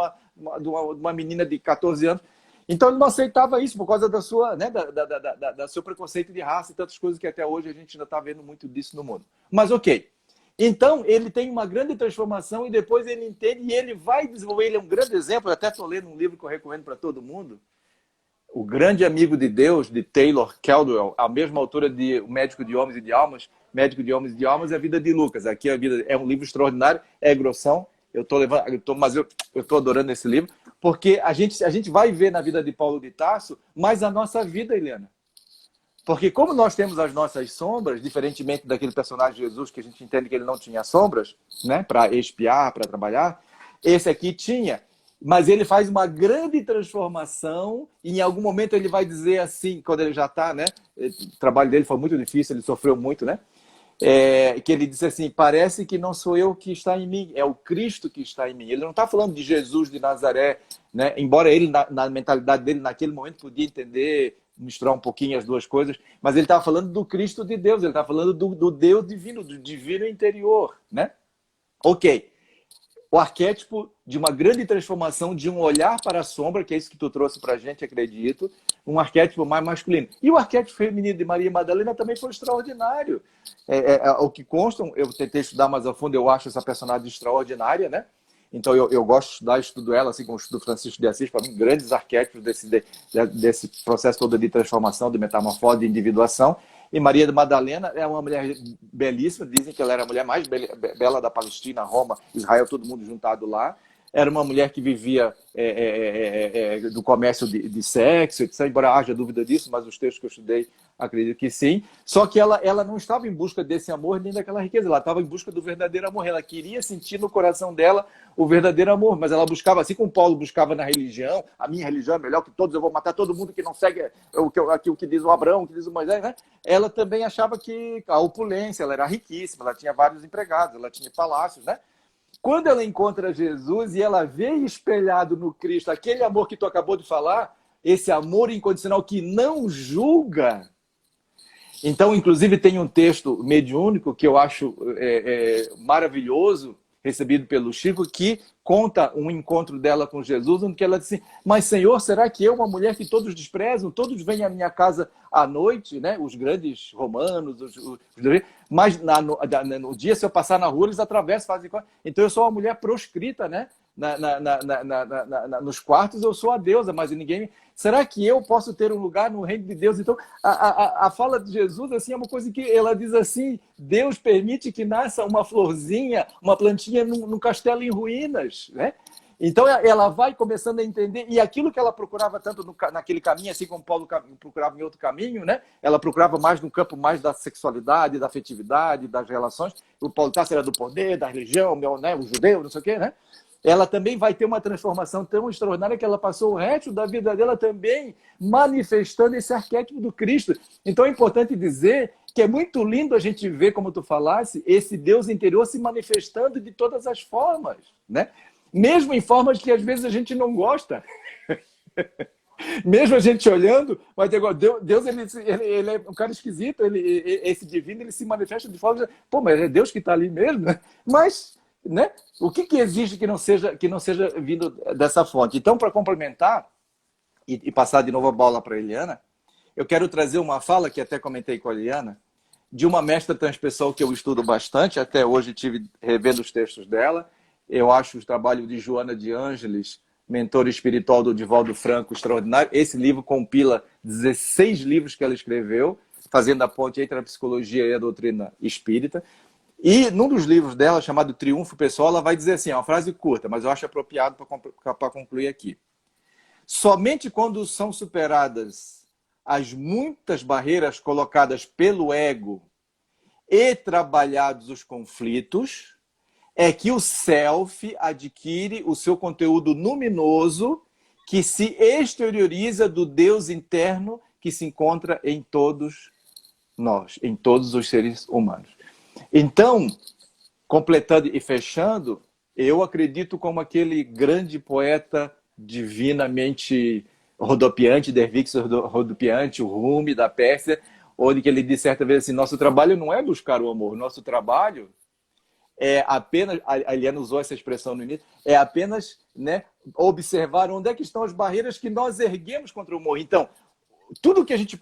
uma menina de 14 anos. Então ele não aceitava isso por causa da sua, né, da seu preconceito de raça e tantas coisas que até hoje a gente ainda está vendo muito disso no mundo. Mas ok. Então, ele tem uma grande transformação e depois ele entende e ele vai desenvolver. Ele é um grande exemplo. Eu até estou lendo um livro que eu recomendo para todo mundo. O Grande Amigo de Deus, de Taylor Caldwell, a mesma autora de O Médico de Homens e de Almas. Médico de Homens e de Almas é a vida de Lucas. Aqui a vida é um livro extraordinário, é grossão. Mas eu estou adorando esse livro, porque a gente vai ver na vida de Paulo de Tarso mais a nossa vida, Helena. Porque como nós temos as nossas sombras, diferentemente daquele personagem de Jesus, que a gente entende que ele não tinha sombras, né, para espiar, para trabalhar, esse aqui tinha. Mas ele faz uma grande transformação e em algum momento ele vai dizer assim, quando ele já está, né, o trabalho dele foi muito difícil, ele sofreu muito, né, que ele disse assim, parece que não sou eu que está em mim, é o Cristo que está em mim. Ele não está falando de Jesus de Nazaré, né, embora ele, na mentalidade dele, naquele momento, podia entender, misturar um pouquinho as duas coisas, mas ele estava falando do Cristo de Deus, ele estava falando do Deus divino, do divino interior, né? Ok. O arquétipo de uma grande transformação, de um olhar para a sombra, que é isso que tu trouxe para a gente, acredito, um arquétipo mais masculino. E o arquétipo feminino de Maria Madalena também foi extraordinário. O que consta, eu tentei estudar mais a fundo, eu acho essa personagem extraordinária, né? Então, eu gosto de estudar, estudo ela, assim como estudo Francisco de Assis, para mim, grandes arquétipos desse processo todo de transformação, de metamorfose, de individuação. E Maria Madalena é uma mulher belíssima, dizem que ela era a mulher mais bela da Palestina, Roma, Israel, todo mundo juntado lá. Era uma mulher que vivia do comércio de sexo, etc. Embora haja dúvida disso, mas os textos que eu estudei acredito que sim. Só que ela não estava em busca desse amor nem daquela riqueza. Ela estava em busca do verdadeiro amor. Ela queria sentir no coração dela o verdadeiro amor. Mas ela buscava, assim como Paulo buscava na religião, a minha religião é melhor que todos, eu vou matar todo mundo que não segue o que diz o Abraão, o que diz o Moisés, né? Ela também achava que a opulência, ela era riquíssima, ela tinha vários empregados, ela tinha palácios, né? Quando ela encontra Jesus e ela vê espelhado no Cristo aquele amor que tu acabou de falar, esse amor incondicional que não julga. Então, inclusive, tem um texto mediúnico que eu acho maravilhoso, recebido pelo Chico, que conta um encontro dela com Jesus, onde ela diz assim, mas Senhor, será que eu, uma mulher que todos desprezam, todos vêm à minha casa à noite, né? Os grandes romanos, mas no dia, se eu passar na rua, eles atravessam, fazem... Então eu sou uma mulher proscrita, né? Nos quartos eu sou a deusa, mas ninguém... Será que eu posso ter um lugar no reino de Deus? Então, a fala de Jesus assim, é uma coisa que ela diz assim, Deus permite que nasça uma florzinha, uma plantinha num castelo em ruínas, né? Então ela vai começando a entender, e aquilo que ela procurava tanto naquele caminho, assim como Paulo procurava em outro caminho, né? Ela procurava mais no campo mais da sexualidade, da afetividade, das relações. O Paulo Tarso era do poder, da religião, né? O judeu, não sei o quê, né? Ela também vai ter uma transformação tão extraordinária que ela passou o resto da vida dela também manifestando esse arquétipo do Cristo. Então é importante dizer que é muito lindo a gente ver, como tu falasse, esse Deus interior se manifestando de todas as formas, né? Mesmo em formas que às vezes a gente não gosta. Mesmo a gente olhando, mas Deus ele é um cara esquisito, esse divino ele se manifesta de forma... Pô, mas é Deus que está ali mesmo? Mas... né? O que exige que não seja vindo dessa fonte? Então, para complementar e passar de novo a bola para a Eliana, eu quero trazer uma fala, que até comentei com a Eliana, de uma mestra transpessoal que eu estudo bastante, até hoje tive revendo os textos dela. Eu acho o trabalho de Joana de Ângeles, mentora espiritual do Divaldo Franco, extraordinário. Esse livro compila 16 livros que ela escreveu, fazendo a ponte entre a psicologia e a doutrina espírita. E num dos livros dela, chamado Triunfo Pessoal, ela vai dizer assim, é uma frase curta, mas eu acho apropriado para concluir aqui. Somente quando são superadas as muitas barreiras colocadas pelo ego e trabalhados os conflitos, é que o self adquire o seu conteúdo luminoso que se exterioriza do Deus interno que se encontra em todos nós, em todos os seres humanos. Então, completando e fechando, eu acredito como aquele grande poeta divinamente rodopiante, Dervix rodopiante, o Rumi da Pérsia, onde ele disse certa vez assim, nosso trabalho não é buscar o amor, nosso trabalho é apenas, a Eliana usou essa expressão no início, é apenas, né, observar onde é que estão as barreiras que nós erguemos contra o amor. Então, tudo que a gente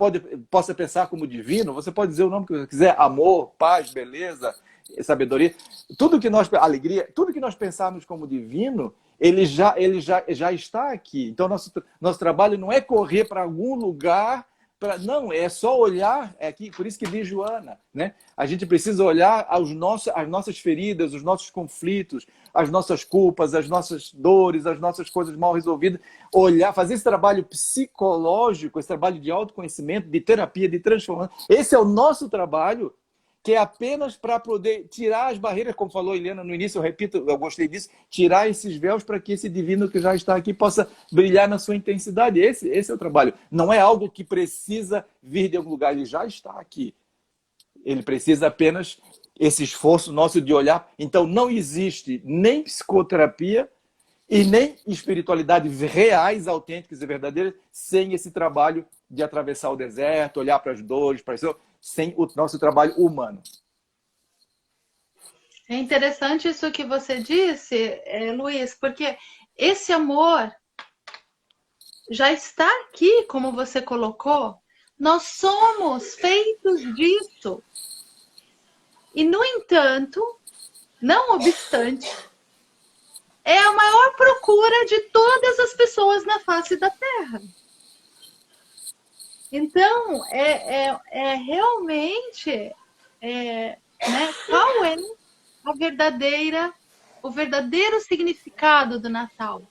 possa pensar como divino, você pode dizer o nome que você quiser, amor, paz, beleza, sabedoria, tudo que nós, alegria, tudo que nós pensarmos como divino, ele já está aqui. Então, nosso trabalho não é correr para algum lugar, não, é só olhar, é aqui, por isso que diz Joana, né? A gente precisa olhar as nossas feridas, os nossos conflitos, as nossas culpas, as nossas dores, as nossas coisas mal resolvidas, olhar, fazer esse trabalho psicológico, esse trabalho de autoconhecimento, de terapia, de transformação. Esse é o nosso trabalho, que é apenas para poder tirar as barreiras, como falou a Eliana no início, eu repito, eu gostei disso, tirar esses véus para que esse divino que já está aqui possa brilhar na sua intensidade. Esse é o trabalho. Não é algo que precisa vir de algum lugar, ele já está aqui. Ele precisa apenas esse esforço nosso de olhar. Então, não existe nem psicoterapia e nem espiritualidade reais, autênticas e verdadeiras sem esse trabalho de atravessar o deserto, olhar para as dores, para isso, sem o nosso trabalho humano. É interessante isso que você disse, Luiz, porque esse amor já está aqui, como você colocou. Nós somos feitos disso. E, no entanto, não obstante, é a maior procura de todas as pessoas na face da Terra. Então, realmente, né, qual é o verdadeiro significado do Natal?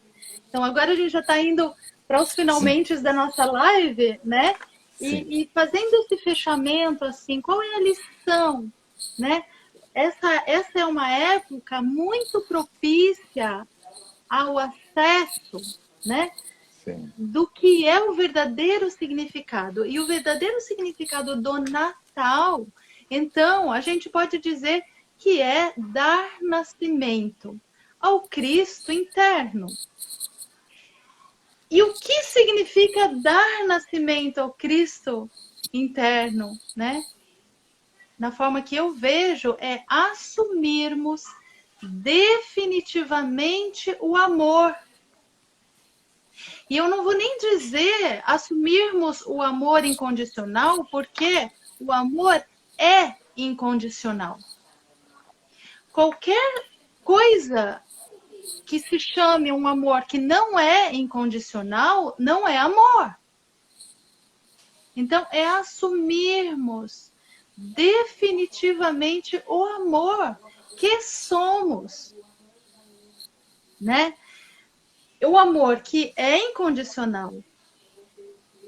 Então, agora a gente já está indo para os finalmente da nossa live, né? E fazendo esse fechamento, assim, qual é a lição, né? Essa é uma época muito propícia ao acesso, né? Sim. Do que é o verdadeiro significado. E o verdadeiro significado do Natal, então, a gente pode dizer que é dar nascimento ao Cristo interno. E o que significa dar nascimento ao Cristo interno, né? Na forma que eu vejo, é assumirmos definitivamente o amor. E eu não vou nem dizer assumirmos o amor incondicional, porque o amor é incondicional. Qualquer coisa que se chame um amor que não é incondicional, não é amor. Então, é assumirmos definitivamente o amor que somos, né? O amor que é incondicional,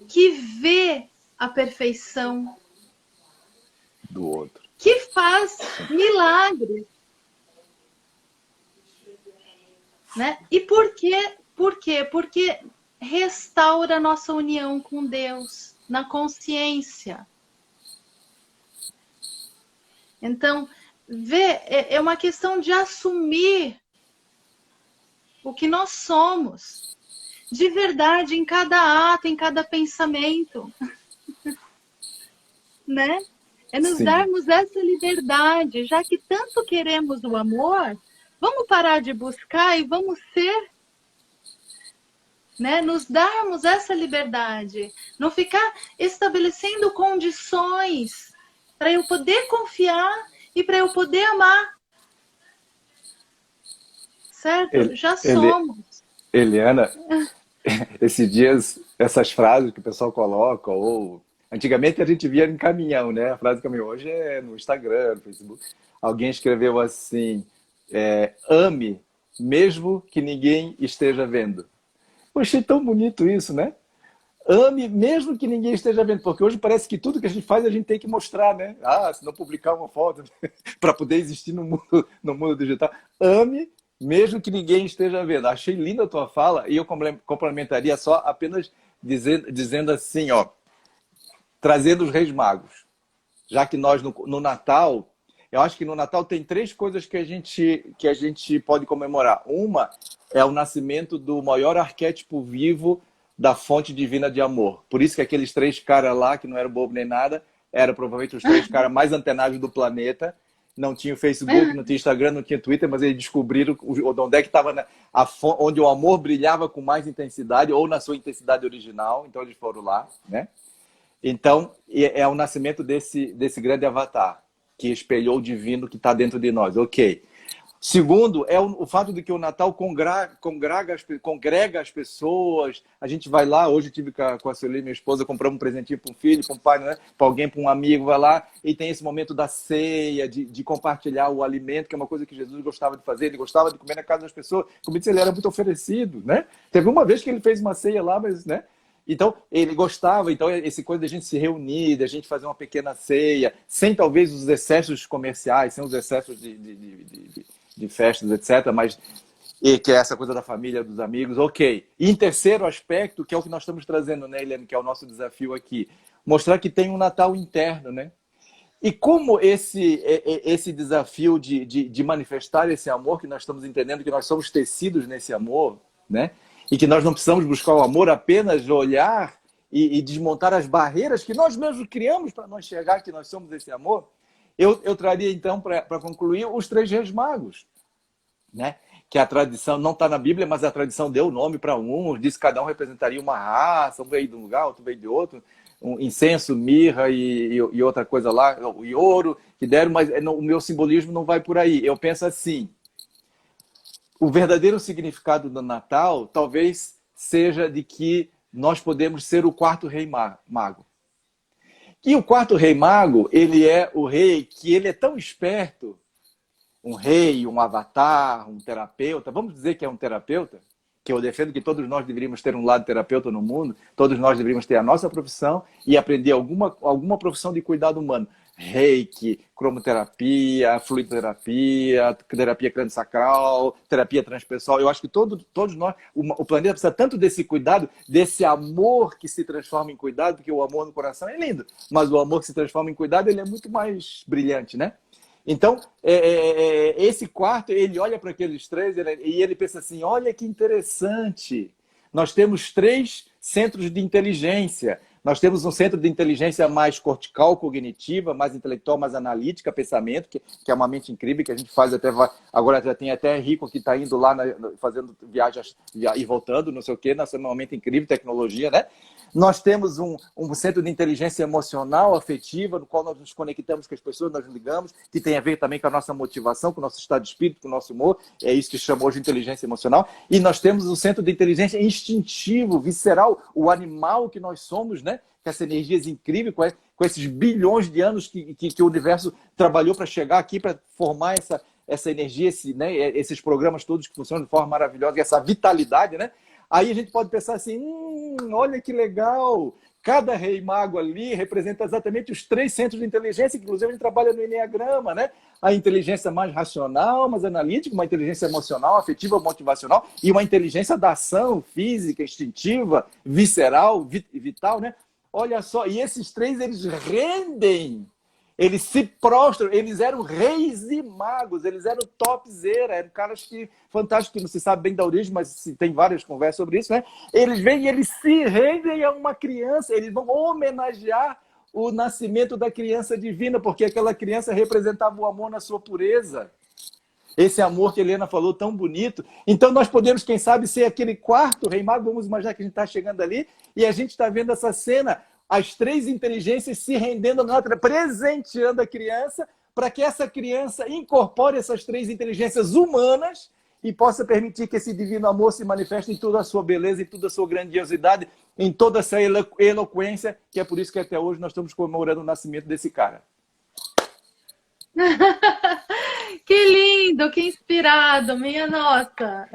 que vê a perfeição do outro, que faz milagres, né? E por quê? Por quê? Porque restaura a nossa união com Deus na consciência. Então, é uma questão de assumir o que nós somos, de verdade, em cada ato, em cada pensamento, né? É nos darmos essa liberdade, já que tanto queremos o amor, vamos parar de buscar e vamos ser né? Nos darmos essa liberdade, não ficar estabelecendo condições para eu poder confiar e para eu poder amar, certo? Ele, Já ele, somos. Eliana, esses dias, essas frases que o pessoal coloca, ou antigamente a gente via em caminhão, né? A frase de caminhão hoje é no Instagram, no Facebook. Alguém escreveu assim: ame mesmo que ninguém esteja vendo. Eu achei tão bonito isso, né? Ame mesmo que ninguém esteja vendo, porque hoje parece que tudo que a gente faz a gente tem que mostrar, né? Ah, se não publicar uma foto para poder existir no mundo digital. Ame mesmo que ninguém esteja vendo. Achei linda a tua fala e eu complementaria só apenas dizendo assim, ó, trazendo os Reis Magos. Já que nós no Natal, eu acho que no Natal tem três coisas que a gente pode comemorar. Uma é o nascimento do maior arquétipo vivo da fonte divina de amor. Por isso que aqueles três caras lá, que não eram bobo nem nada, eram provavelmente os três caras mais antenados do planeta. Não tinha o Facebook, não tinha Instagram, não tinha Twitter, mas eles descobriram onde é que estava onde o amor brilhava com mais intensidade, ou na sua intensidade original. Então eles foram lá, né? Então, é o nascimento desse grande avatar, que espelhou o divino que está dentro de nós. Ok. Segundo, é o fato de que o Natal congrega as pessoas. A gente vai lá, hoje eu tive com a Sueli, minha esposa, compramos um presentinho para um filho, para um pai, né? Para alguém, para um amigo, vai lá e tem esse momento da ceia, de compartilhar o alimento, que é uma coisa que Jesus gostava de fazer. Ele gostava de comer na casa das pessoas. Como disse, ele era muito oferecido, né? Teve uma vez que ele fez uma ceia lá, mas, né? Então, ele gostava, então, esse coisa da gente se reunir, da gente fazer uma pequena ceia, sem talvez os excessos comerciais, sem os excessos de festas, etc., mas que é essa coisa da família, dos amigos, ok. E em terceiro aspecto, que é o que nós estamos trazendo, né, Eliane, que é o nosso desafio aqui, mostrar que tem um Natal interno, né? E como esse desafio de manifestar esse amor, que nós estamos entendendo que nós somos tecidos nesse amor, né? E que nós não precisamos buscar o amor apenas olhar e desmontar as barreiras que nós mesmos criamos para não enxergar que nós somos esse amor, eu traria então, para concluir, os três reis magos, né? Que a tradição não está na Bíblia, mas a tradição deu nome para uns, disse que cada um representaria uma raça, um veio de um lugar, outro veio de outro, um incenso, mirra e outra coisa lá, e ouro, que deram, mas o meu simbolismo não vai por aí. Eu penso assim, o verdadeiro significado do Natal talvez seja de que nós podemos ser o quarto rei mago. E o quarto rei mago, ele é o rei que ele é tão esperto, um rei, um avatar, um terapeuta, vamos dizer que é um terapeuta, que eu defendo que todos nós deveríamos ter um lado terapeuta no mundo, todos nós deveríamos ter a nossa profissão e aprender alguma profissão de cuidado humano. Reiki, cromoterapia, fluidoterapia, terapia crânio-sacral, terapia transpessoal. Eu acho que todos nós, o planeta precisa tanto desse cuidado, desse amor que se transforma em cuidado, porque o amor no coração é lindo, mas o amor que se transforma em cuidado, ele é muito mais brilhante, né? Então, esse quarto, ele olha para aqueles três e ele pensa assim, olha que interessante, nós temos três centros de inteligência. Nós temos um centro de inteligência mais cortical, cognitiva, mais intelectual, mais analítica, pensamento, que é uma mente incrível, que a gente faz até... Agora já tem até Rico que está indo lá, fazendo viagens e voltando, não sei o quê, nós temos uma mente incrível, tecnologia, né? Nós temos um centro de inteligência emocional, afetiva, no qual nós nos conectamos com as pessoas, nós nos ligamos, que tem a ver também com a nossa motivação, com o nosso estado de espírito, com o nosso humor, é isso que chamou de inteligência emocional. E nós temos um centro de inteligência instintivo, visceral, o animal que nós somos, né? Com essas energias incríveis, com esses bilhões de anos que o universo trabalhou para chegar aqui, para formar essa energia, né? Esses programas todos que funcionam de forma maravilhosa, e essa vitalidade, né? Aí a gente pode pensar assim, olha que legal, cada rei mago ali representa exatamente os três centros de inteligência, que inclusive a gente trabalha no Enneagrama, né? A inteligência mais racional, mais analítica, uma inteligência emocional, afetiva, motivacional, e uma inteligência da ação física, instintiva, visceral, vital, né? Olha só, e esses três, eles rendem, eles se prostram, eles eram reis e magos, eles eram topzera, eram caras que, fantásticos, que não se sabe bem da origem, mas tem várias conversas sobre isso, né? Eles vêm e eles se rendem a uma criança, eles vão homenagear o nascimento da criança divina, porque aquela criança representava o amor na sua pureza. Esse amor que a Helena falou tão bonito. Então nós podemos, quem sabe, ser aquele quarto rei mago. Vamos imaginar que a gente está chegando ali e a gente está vendo essa cena, as três inteligências se rendendo na outra, presenteando a criança, para que essa criança incorpore essas três inteligências humanas e possa permitir que esse divino amor se manifeste em toda a sua beleza, em toda a sua grandiosidade, em toda essa eloquência, que é por isso que até hoje nós estamos comemorando o nascimento desse cara. Que lindo, que inspirado, minha nossa.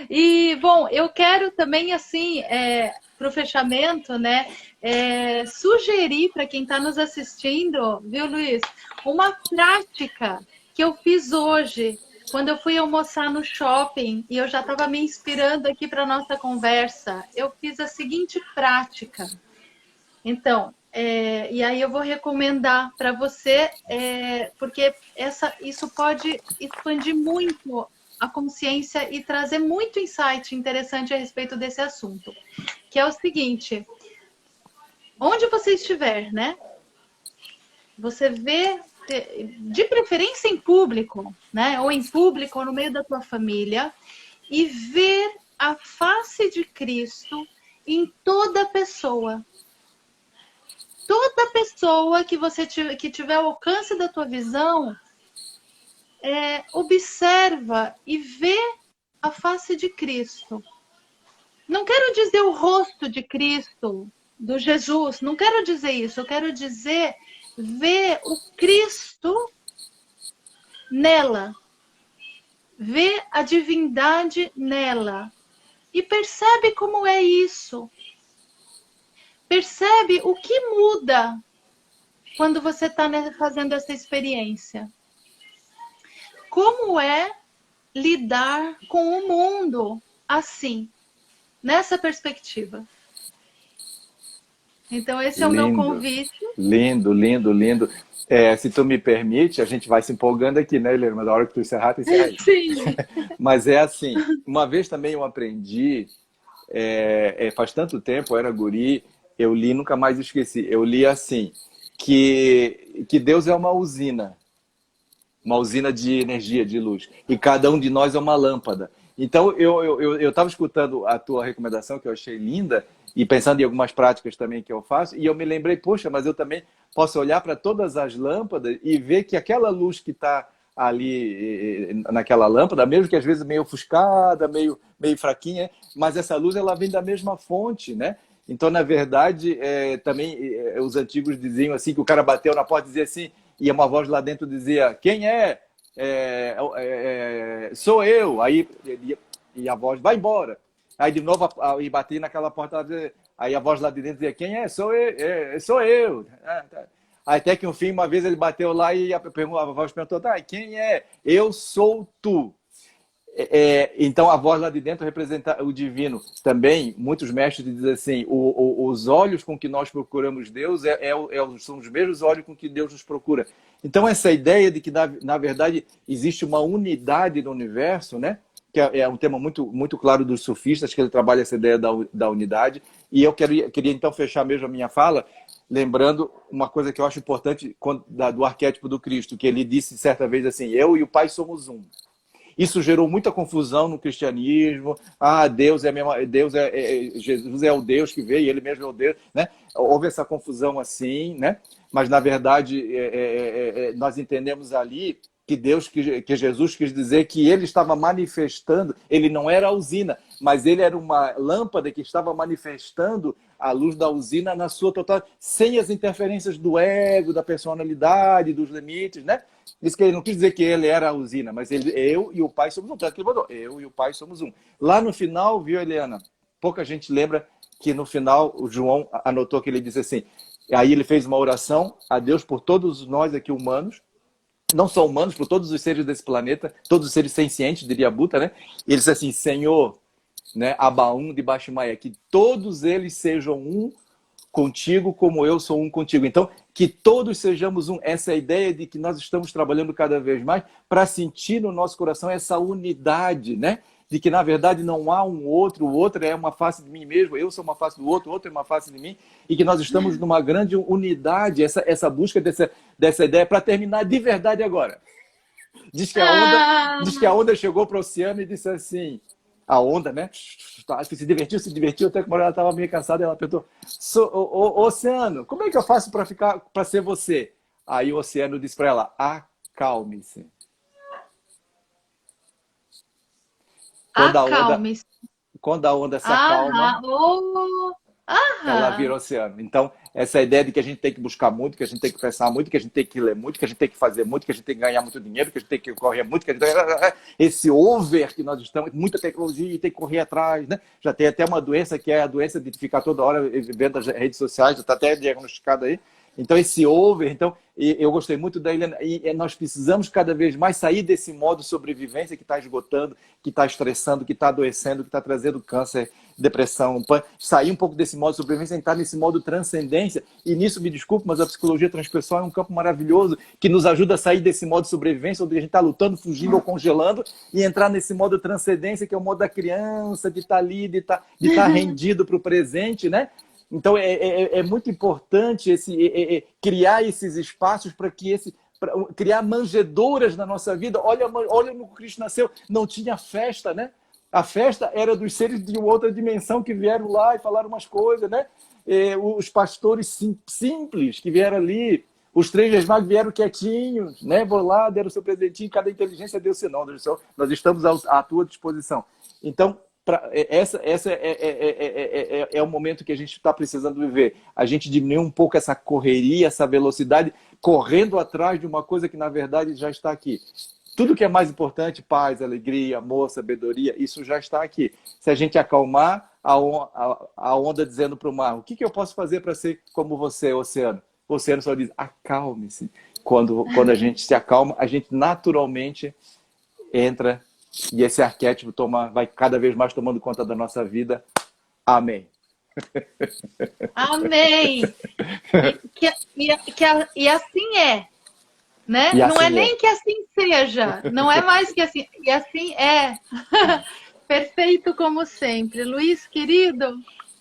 E, bom, eu quero também, assim, para o fechamento, né, sugerir para quem está nos assistindo, viu, Luiz, uma prática que eu fiz hoje, quando eu fui almoçar no shopping, e eu já estava me inspirando aqui para a nossa conversa. Eu fiz a seguinte prática. Então, e aí eu vou recomendar para você, porque isso pode expandir muito a consciência e trazer muito insight interessante a respeito desse assunto. Que é o seguinte, onde você estiver, né? Você vê, de preferência em público, né? Ou em público, ou no meio da tua família, e ver a face de Cristo em toda pessoa. Toda pessoa que tiver ao alcance da tua visão, observa e vê a face de Cristo. Não quero dizer o rosto de Cristo, do Jesus, não quero dizer isso. Eu quero dizer ver o Cristo nela. Ver a divindade nela. E percebe como é isso. Percebe o que muda quando você está fazendo essa experiência. Como é lidar com o mundo assim, nessa perspectiva. Então, esse é o meu convite. Lindo, lindo, lindo. Se tu me permite, a gente vai se empolgando aqui, né, Helena? Mas na hora que tu encerrar, tu encerra aí. Sim. Mas é assim, uma vez também eu aprendi, faz tanto tempo, eu era guri, eu li, nunca mais esqueci, eu li assim, que Deus é uma usina de energia, de luz, e cada um de nós é uma lâmpada. Então, eu estava escutando a tua recomendação, que eu achei linda, e pensando em algumas práticas também que eu faço, e eu me lembrei, poxa, mas eu também posso olhar para todas as lâmpadas e ver que aquela luz que está ali naquela lâmpada, mesmo que às vezes meio ofuscada, meio fraquinha, mas essa luz ela vem da mesma fonte, né? Então, na verdade, também os antigos diziam assim, que o cara bateu na porta e dizia assim, e uma voz lá dentro dizia, quem é? Sou eu. Aí e a voz, vai embora. Aí de novo, e bati naquela porta, aí a voz lá de dentro dizia, quem é? Sou eu. Sou eu. Até que, no fim, uma vez ele bateu lá e a voz perguntou, tá, quem é? Eu sou tu. Então, a voz lá de dentro representa o divino. Também, muitos mestres dizem assim, os olhos com que nós procuramos Deus são os mesmos olhos com que Deus nos procura. Então, essa ideia de que, na verdade, existe uma unidade no universo, né? Que é um tema muito, muito claro dos sufistas, que ele trabalha essa ideia da unidade. E eu queria, então, fechar mesmo a minha fala, lembrando uma coisa que eu acho importante do arquétipo do Cristo, que ele disse certa vez assim, eu e o Pai somos um. Isso gerou muita confusão no cristianismo. Deus Jesus é o Deus que veio, ele mesmo é o Deus, né? Houve essa confusão assim, né? Mas na verdade nós entendemos ali que Jesus quis dizer que ele estava manifestando, ele não era a usina, mas ele era uma lâmpada que estava manifestando a luz da usina na sua total, sem as interferências do ego, da personalidade, dos limites, né? Isso que ele não quis dizer que ele era a usina, mas eu e o Pai somos um. Tanto que ele botou, eu e o Pai somos um. Lá no final, viu, Eliana? Pouca gente lembra que no final o João anotou que ele disse assim, aí ele fez uma oração a Deus por todos nós aqui humanos, não só humanos, por todos os seres desse planeta, todos os seres sencientes, diria Buda, né? E ele disse assim, Senhor, né, Abaum de Bashmaia, que todos eles sejam um contigo como eu sou um contigo. Então, que todos sejamos um. Essa é a ideia de que nós estamos trabalhando cada vez mais para sentir no nosso coração essa unidade, né? De que, na verdade, não há um outro, o outro é uma face de mim mesmo, eu sou uma face do outro, o outro é uma face de mim, e que nós estamos numa grande unidade, essa busca dessa ideia, para terminar de verdade agora. Diz que a onda, Ah, diz que a onda chegou para o oceano e disse assim, a onda, né? Acho que se divertiu, até que uma hora ela estava meio cansada e ela perguntou, oceano, como é que eu faço para ficar, para ser você? Aí o oceano disse para ela, acalme-se. Quando a onda, acalme-se. quando a onda se acalma, Aham, oh, ela vira aham. oceano. Então, essa ideia de que a gente tem que buscar muito, que a gente tem que pensar muito, que a gente tem que ler muito, que a gente tem que fazer muito, que a gente tem que ganhar muito dinheiro, que a gente tem que correr muito, que a gente tem... esse over que nós estamos, muita tecnologia e tem que correr atrás, né? Já tem até uma doença que é a doença de ficar toda hora vendo as redes sociais, já está até diagnosticado aí. Então, esse over, então, eu gostei muito da Helena, e nós precisamos cada vez mais sair desse modo sobrevivência que está esgotando, que está estressando, que está adoecendo, que está trazendo câncer, depressão, sair um pouco desse modo sobrevivência e entrar nesse modo transcendência. E nisso, me desculpe, mas a psicologia transpessoal é um campo maravilhoso que nos ajuda a sair desse modo sobrevivência, onde a gente está lutando, fugindo ou congelando, e entrar nesse modo transcendência, que é o modo da criança, de estar ali, de estar rendido para o presente, né? Então, é muito importante criar esses espaços para que criar manjedouras na nossa vida. Olha no que Cristo nasceu, não tinha festa, né? A festa era dos seres de outra dimensão que vieram lá e falaram umas coisas, né? Os pastores simples que vieram ali, os três reis magos vieram quietinhos, né? Vão lá, deram o seu presentinho, cada inteligência deu o seu nome. Nós estamos à tua disposição. Então, essa é o momento que a gente está precisando viver. A gente diminuir um pouco essa correria, essa velocidade, correndo atrás de uma coisa que, na verdade, já está aqui. Tudo que é mais importante, paz, alegria, amor, sabedoria, isso já está aqui. Se a gente acalmar a onda dizendo para o mar, o que eu posso fazer para ser como você, oceano? O oceano só diz, acalme-se. Quando a gente se acalma, a gente naturalmente entra e esse arquétipo vai cada vez mais tomando conta da nossa vida. Amém. Amém. E assim é, né? E Não é assim é. nem que assim seja, não é mais que assim, e assim é. Perfeito como sempre. Luiz, querido,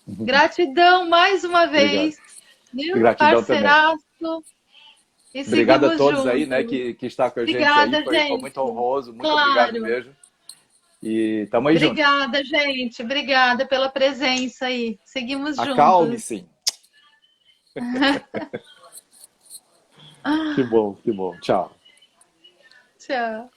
gratidão mais uma Obrigado. vez, viu? Gratidão também. Parceiraço, e Obrigado a seguimos todos aí, né, juntos. que está com a gente aí. Obrigada, Foi gente. muito honroso. Muito obrigado Claro. mesmo. E tamo aí junto. Obrigada, gente. Obrigada pela presença aí. Seguimos juntos. Acalme-se. Que bom, que bom. Tchau. Tchau.